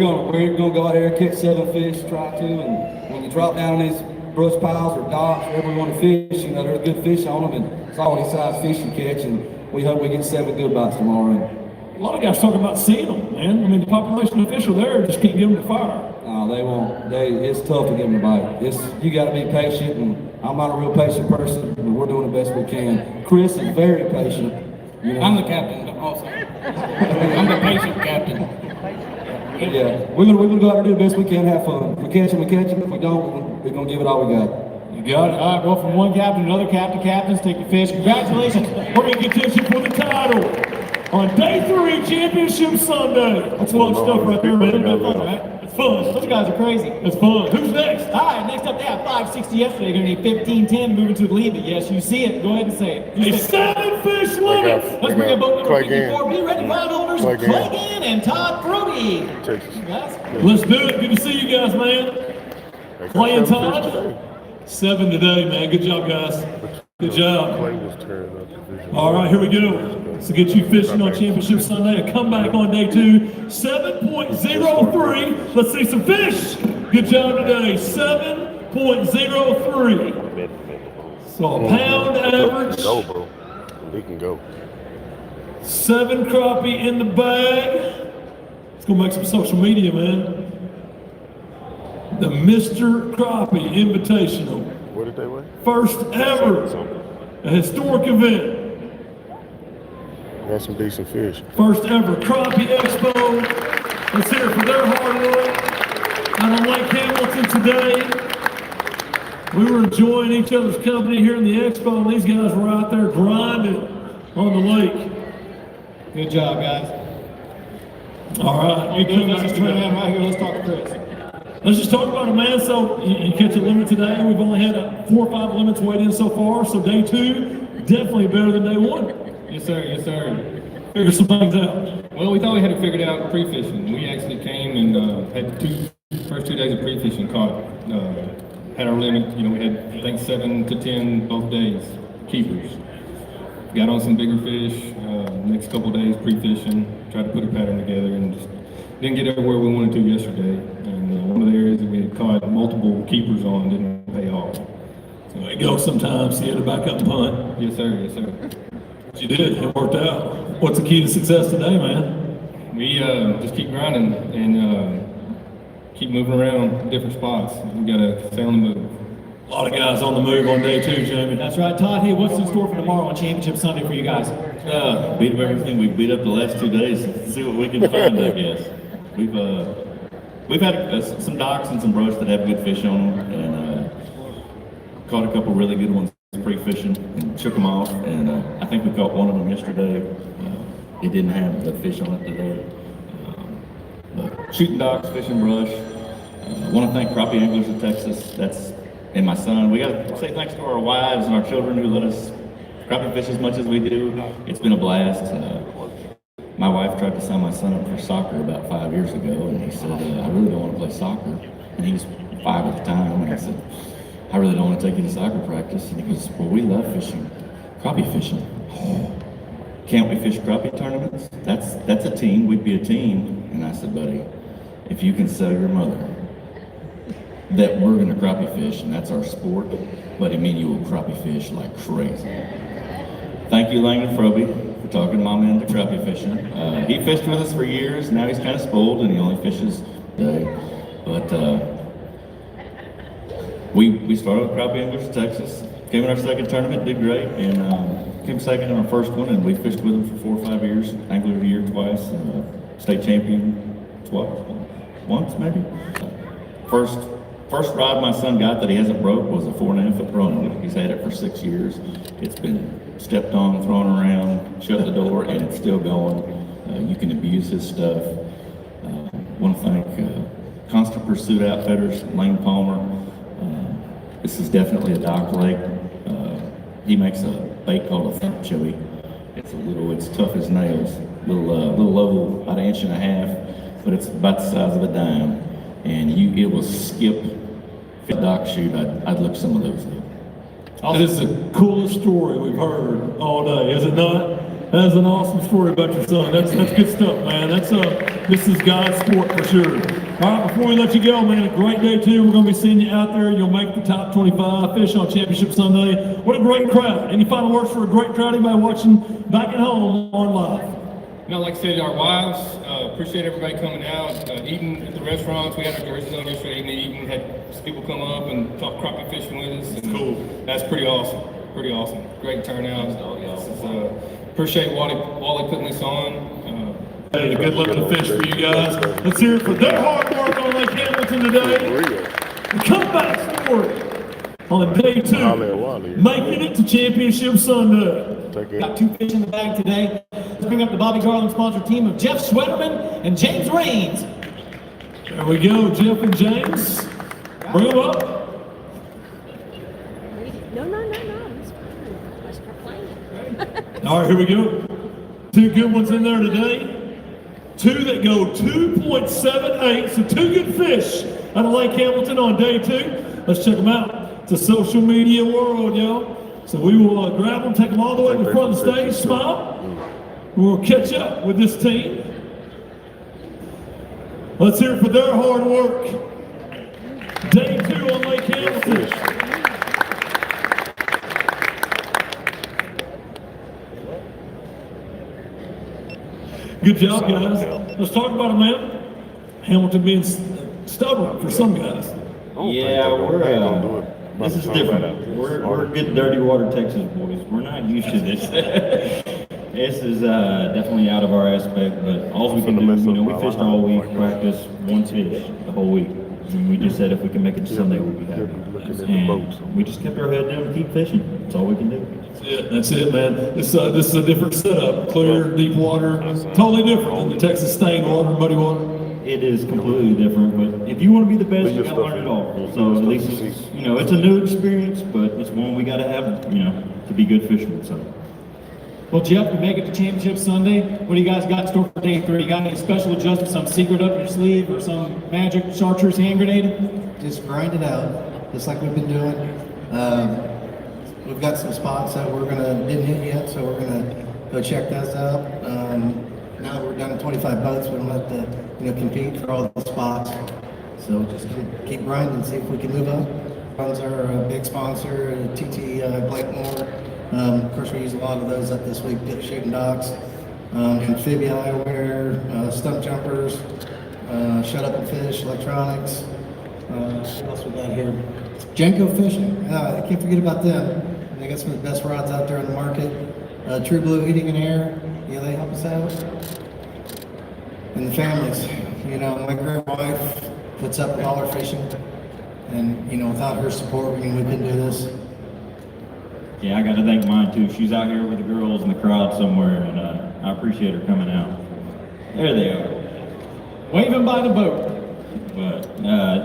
gonna go out there and catch 7 fish, try to, and when you drop down these brush piles or docks, wherever we want to fish, there's good fish on them, and it's all any size fish you catch, and we hope we get 7 good bites tomorrow. A lot of guys talking about seeing them, man. The population of fish are there, just can't get them to fire. No, they won't. It's tough to get them to bite. You got to be patient, and I'm not a real patient person, but we're doing the best we can. Chris is very patient. I'm the captain also. I'm the patient captain. Yeah, we're gonna go out and do the best we can, have fun. If we catch them, we catch them. If we don't, we're gonna give it all we got. You got it. All right, go from one captain to another captain. Captains, take the fish. Congratulations. We're in contention for the title on day 3, Championship Sunday. That's fun stuff right there, man. It's fun, right? It's fun. Those guys are crazy. It's fun. Who's next? All right, next up, they have 560 yesterday. They're going to need 15-10 moving to the lead. But yes, you see it. Go ahead and say it. A 7-fish limit. Let's bring up boat number 54. Be ready, find holders. Clay Gann and Todd Brody. Let's do it. Good to see you guys, man. Clay and Todd. 7 today, man. Good job, guys. Good job. All right, here we go. So get you fishing on Championship Sunday. A comeback on day 2. 7.03. Let's see some fish. Good job today. 7.03. So a pound average. Go, bro. We can go. 7 crappie in the bag. Let's go make some social media, man. The Mr. Crappie Invitational. What did they win? First ever. A historic event. Got some decent fish. First ever Crappie Expo. Let's hear it for their hard work. Out on Lake Hamilton today. We were enjoying each other's company here in the expo, and these guys were out there grinding on the lake. Good job, guys. All right. You good, Mr. Trinidad, right here. Let's talk to Chris. Let's just talk about it, man. So you catch a limit today. We've only had 4 or 5 limits weighed in so far. So day 2, definitely better than day 1. Yes, sir. Yes, sir. Figure some things out. Well, we thought we had it figured out pre-fishing. We actually came and had the first 2 days of pre-fishing, caught, had our limit. We had, I think, 7 to 10 both days. keepers. Got on some bigger fish. Next couple days pre-fishing, tried to put a pattern together, and just didn't get everywhere we wanted to yesterday. And one of the areas that we had caught multiple keepers on didn't pay off. So it goes sometimes. You had to back up and punt. Yes, sir. Yes, sir. But you did. It worked out. What's the key to success today, man? We just keep grinding and keep moving around different spots. We got to stay on the move. A lot of guys on the move on day 2, Jamie. That's right. Todd, hey, what's in store for tomorrow on Championship Sunday for you guys? Beat up everything we beat up the last 2 days. See what we can find, I guess. We've had some docks and some brush that have good fish on them, and caught a couple really good ones pre-fishing and shook them off. And I think we caught one of them yesterday. It didn't have the fish on it today. But shooting docks, fishing brush. I want to thank Crappie Anglers of Texas. And my son. We got to say thanks to our wives and our children who let us crappie fish as much as we do. It's been a blast. My wife tried to sign my son up for soccer about 5 years ago, and he said, I really don't want to play soccer. And he was 5 at the time, and I said, I really don't want to take you to soccer practice. And he goes, well, we love fishing, crappie fishing. Can't we fish crappie tournaments? That's a team. We'd be a team. And I said, buddy, if you can sell your mother that we're gonna crappie fish, and that's our sport, but I mean, you will crappie fish like crazy. Thank you, Langdon Froby, for talking Mama into crappie fishing. He fished with us for years. Now he's kind of spoiled, and he only fishes today. But we started with Crappie Anglers of Texas. Came in our second tournament, did great, and came second in our first one. And we fished with them for 4 or 5 years. Angler of the Year twice, state champion once maybe. First rod my son got that he hasn't broke was a 4.5 foot Ronin. He's had it for 6 years. It's been stepped on, thrown around, shut the door, and it's still going. You can abuse his stuff. Want to thank Constant Pursuit Outfitters, Lane Palmer. This is definitely a dock lake. He makes a bait called a thump chili. It's tough as nails. Little oval, about 1.5 inches, but it's about the size of a dime. And it will skip a dock shoot. I'd look some of those up. That is the coolest story we've heard all day, is it not? That's an awesome story about your son. That's good stuff, man. This is God's sport for sure. All right, before we let you go, man, a great day too. We're going to be seeing you out there. You'll make the top 25 fish on Championship Sunday. What a great crowd. Any final words for a great crowd? Anybody watching back at home on live? You know, like I said, our wives, appreciate everybody coming out, eating at the restaurants. We had our jerseys on yesterday evening, had people come up and talk crappie fishing with us. And cool. That's pretty awesome. Pretty awesome. Great turnout. Appreciate Wally putting this on. Hey, good looking to fish for you guys. Let's hear it for their hard work on Lake Hamilton today. The comeback story on day 2, making it to Championship Sunday. Got 2 fish in the bag today. Let's bring up the Bobby Garland sponsored team of Jeff Schwetterman and James Raines. There we go, Jeff and James. Bring them up. No. It's fine. Let's start playing. All right, here we go. 2 good ones in there today. 2 that go 2.78, so 2 good fish out of Lake Hamilton on day 2. Let's check them out. It's a social media world, y'all. So we will grab them, take them all the way to the front of the stage, smile. We'll catch up with this team. Let's hear it for their hard work. Day 2 on Lake Hamilton. Good job, guys. Let's talk about it, man. Hamilton being stubborn for some guys. Yeah, this is different. We're good dirty water Texas boys. We're not used to this. This is definitely out of our aspect, but all we can do, we fished all week, practiced 1 fish the whole week. And we just said if we can make it to Sunday, we'll be happy. And we just kept our head down and keep fishing. That's all we can do. That's it, man. This is a different setup. Clear, deep water, totally different than the Texas stained water, muddy water. It is completely different, but if you want to be the best, you got to learn it all. So at least it's a new experience, but it's one we got to have, to be good fishermen. So. Well, Jeff, we make it to Championship Sunday. What do you guys got in store for day 3? You got any special adjustments, some secret up your sleeve, or some magic chartreuse hand grenade? Just grind it out, just like we've been doing. we've got some spots that didn't hit yet, so we're gonna go check those out. Now that we're down to 25 boats, we don't have to, compete for all the spots. So just keep grinding and see if we can move up. Funds are a big sponsor, TT Blakemore. Of course, we use a lot of those up this week, shooting docks, amphibia eyewear, stump jumpers, shut up and fish, electronics. What else we got here? Jenko Fishing, I can't forget about them. They got some of the best rods out there on the market. True Blue Heating and Air, they help us out. And the families, my great wife puts up with all our fishing. And, without her support, we couldn't do this. Yeah, I got to thank mine too. She's out here with the girls in the crowd somewhere, and I appreciate her coming out. There they are, waving by the boat. But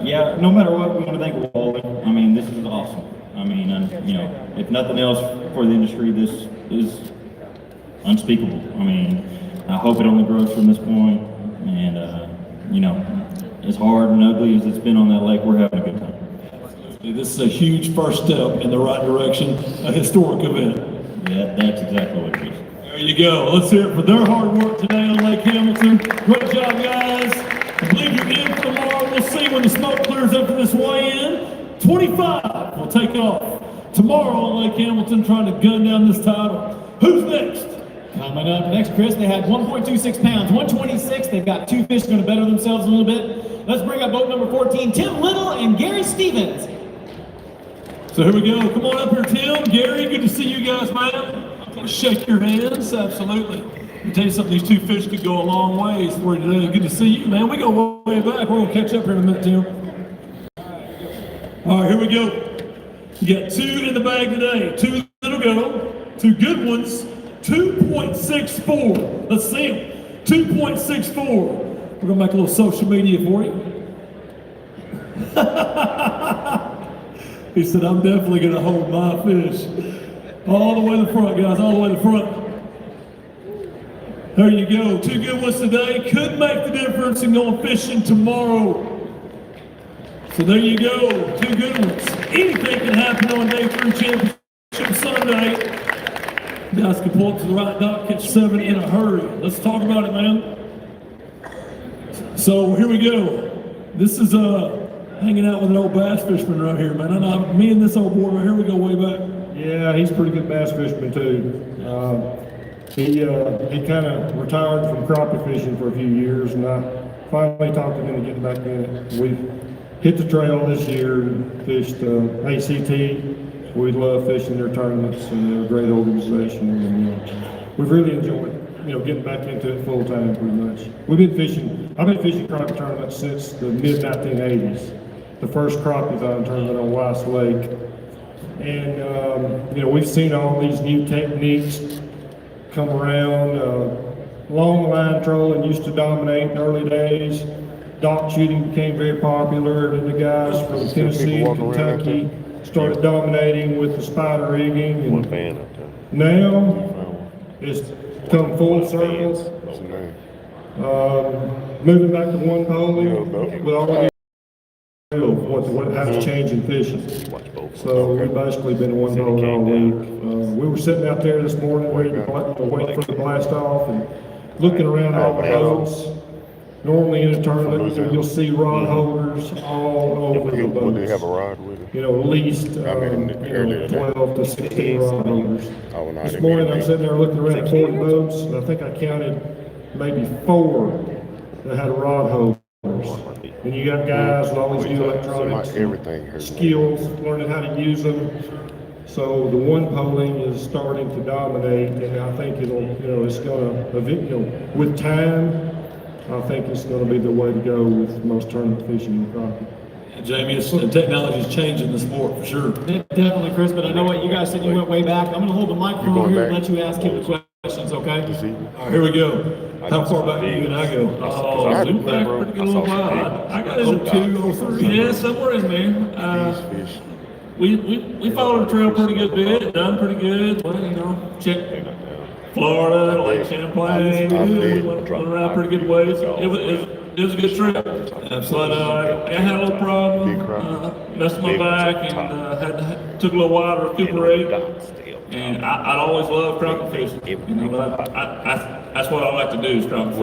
yeah, no matter what, we want to thank Wally. I mean, this is awesome. I mean, if nothing else for the industry, this is unspeakable. I mean, I hope it only grows from this point. And as hard and ugly as it's been on that lake, we're having a good time. This is a huge first step in the right direction, a historic event. Yeah, that's exactly what it is. There you go. Let's hear it for their hard work today on Lake Hamilton. Great job, guys. I believe you're in for tomorrow. We'll see when the smoke clears up for this weigh-in. 25 will take off tomorrow on Lake Hamilton, trying to gun down this title. Who's next? Coming up next, Chris, they had 1.26 pounds, 126. They've got two fish going to better themselves a little bit. Let's bring up boat number 14, Tim Little and Gary Stevens. So here we go. Come on up here, Tim, Gary. Good to see you guys, man. I'm going to shake your hands. Absolutely. Let me tell you something. These two fish could go a long ways for you today. Good to see you, man. We go way back. We're going to catch up here in a minute, Tim. All right, here we go. You got two in the bag today. Two that'll go. Two good ones. 2.64. Let's see them. 2.64. We're going to make a little social media for you. He said, I'm definitely going to hold my fish. All the way to the front, guys. All the way to the front. There you go. Two good ones today. Could make the difference in going fishing tomorrow. So there you go. Two good ones. Anything can happen on day 3 championship Sunday. You guys can pull up to the right dock, catch 7 in a hurry. Let's talk about it, man. So here we go. This is hanging out with an old bass fisherman right here, man. I know me and this old boy right here, we go way back. Yeah, he's a pretty good bass fisherman too. He kind of retired from crappie fishing for a few years, and I finally talked him into getting back in it. We hit the trail this year and fished ACT. We love fishing their tournaments, and they're a great organization, and we've really enjoyed, getting back into it full time pretty much. I've been fishing crappie tournaments since the mid 1980s. The first crappie tournament on Weiss Lake, and we've seen all these new techniques come around. Long line trolling used to dominate in the early days. Dock shooting became very popular, and the guys from Tennessee and Kentucky started dominating with the spider rigging, and now it's come full circle. Moving back to one poling with all the what has changed in fishing. So we've basically been one pole all week. We were sitting out there this morning waiting for the blast off and looking around all the boats. Normally in a tournament, you'll see rod holders all over the boats. Would they have a rod with it? At least 12 to 16 rod holders. This morning I'm sitting there looking around at 40 boats, and I think I counted maybe 4 that had a rod holder. And you got guys with all these new electronics, skills, learning how to use them. So the one poling is starting to dominate, and I think it's going to, with time, I think it's going to be the way to go with most tournament fishing in crappie. Jamie, technology is changing the sport for sure. Definitely, Chris, but I know what you guys said, you went way back. I'm going to hold the microphone here and let you ask him the questions, okay? All right, here we go. How far back do you and I go? Oh, I looped back pretty good little while. I got in 203. Yeah, somewhere in there. We followed the trail pretty good bit, done pretty good. Well, check Florida, Lake Champlain, we went around pretty good ways. It was a good trip, but I had a little problem, messed my back, and took a little while to recuperate. And I'd always loved crappie fishing. You know, that's what I like to do is crappie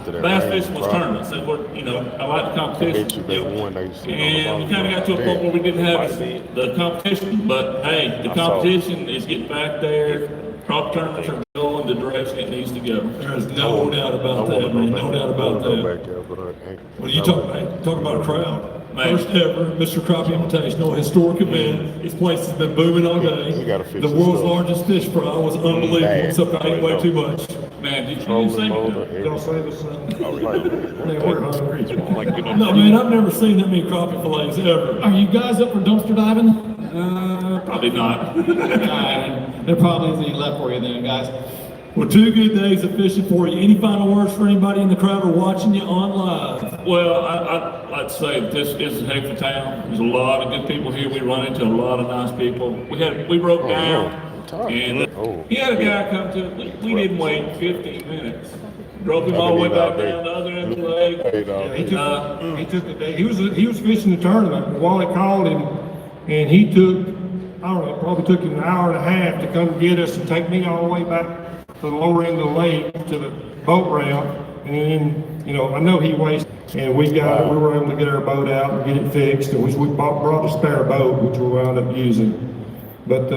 fishing. Bass fishing was tournaments. That's what, you know, I like the competition. And we kind of got to a point where we didn't have the competition. But hey, the competition is getting back there. Crappie tournaments are going the direction it needs to go. There's no doubt about that, man. No doubt about that. What are you talking about? Talking about a crowd. First ever Mr. Crappie Invitational, historic event. This place has been booming all day. The world's largest fish fry was unbelievable, except I ate way too much. Man, did you say that? Y'all say the same? Man, we're hungry. No, man, I've never seen that many crappie fillets ever. Are you guys up for dumpster diving? Probably not. There probably isn't any left for you then, guys. Well, 2 good days of fishing for you. Any final words for anybody in the crowd or watching you on live? Well, I'd like to say that this is a heck of a town. There's a lot of good people here. We run into a lot of nice people. We broke down, and he had a guy come to it. We didn't wait 15 minutes. Drove him all the way back down the other end of the lake. He took the day. He was fishing the tournament. Wally called him, and he took, I don't know, probably took him an hour and a half to come get us and take me all the way back to the lower end of the lake to the boat ramp. And then, you know, I know he wasted, and we were able to get our boat out and get it fixed, and we brought a spare boat, which we wound up using. But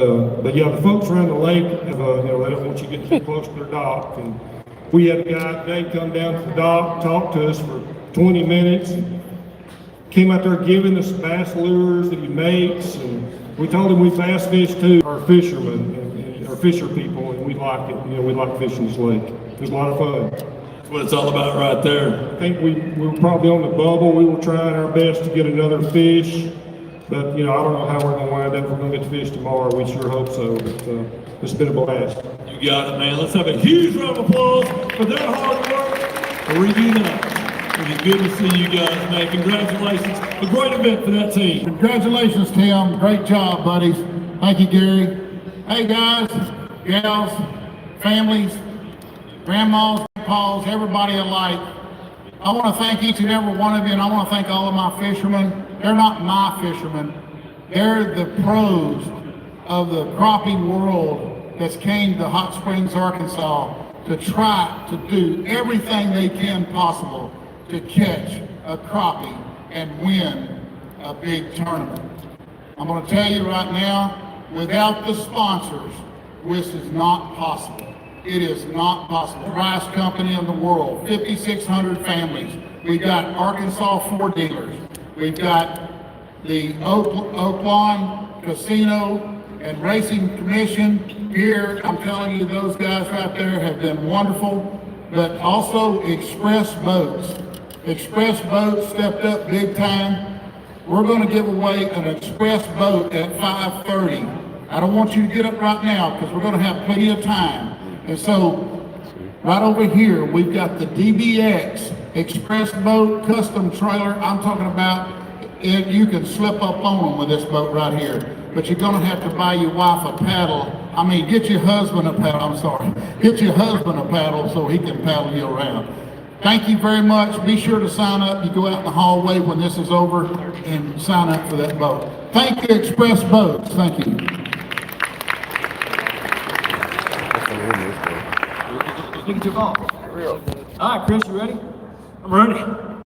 yeah, the folks around the lake, you know, they don't want you getting too close to their dock. And we had a guy today come down to the dock, talk to us for 20 minutes, came out there giving us bass lures that he makes, and we told him we bass fish too, our fishermen, and our fisher people, and we like it. You know, we like fishing this lake. It was a lot of fun. That's what it's all about right there. I think we were probably on the bubble. We were trying our best to get another fish, but you know, I don't know how we're going to wind up. We're going to get to fish tomorrow. We sure hope so. But it's been a blast. You got it, man. Let's have a huge round of applause for their hard work for reuniting. It is good to see you guys, man. Congratulations. A great event for that team. Congratulations, Tim. Great job, buddies. Thank you, Gary. Hey, guys, gals, families, grandmas, grandpas, everybody alike. I want to thank each and every one of you, and I want to thank all of my fishermen. They're not my fishermen. They're the pros of the crappie world that's came to Hot Springs, Arkansas to try to do everything they can possible to catch a crappie and win a big tournament. I'm going to tell you right now, without the sponsors, this is not possible. It is not possible. The rice company in the world, 5,600 families. We've got Arkansas 4 dealers. We've got the Oaklawn Casino and Racing Commission here. I'm telling you, those guys right there have been wonderful. But also Express Boats. Express Boats stepped up big time. We're going to give away an Express Boat at 5:30. I don't want you to get up right now because we're going to have plenty of time. And so, right over here, we've got the DBX Express Boat Custom Trailer. I'm talking about you can slip up on them with this boat right here. But you're going to have to buy your wife a paddle. I mean, get your husband a paddle. I'm sorry. Get your husband a paddle so he can paddle you around. Thank you very much. Be sure to sign up. You go out in the hallway when this is over and sign up for that boat. Thank you, Express Boats. Thank you. All right, Chris, you ready? I'm ready.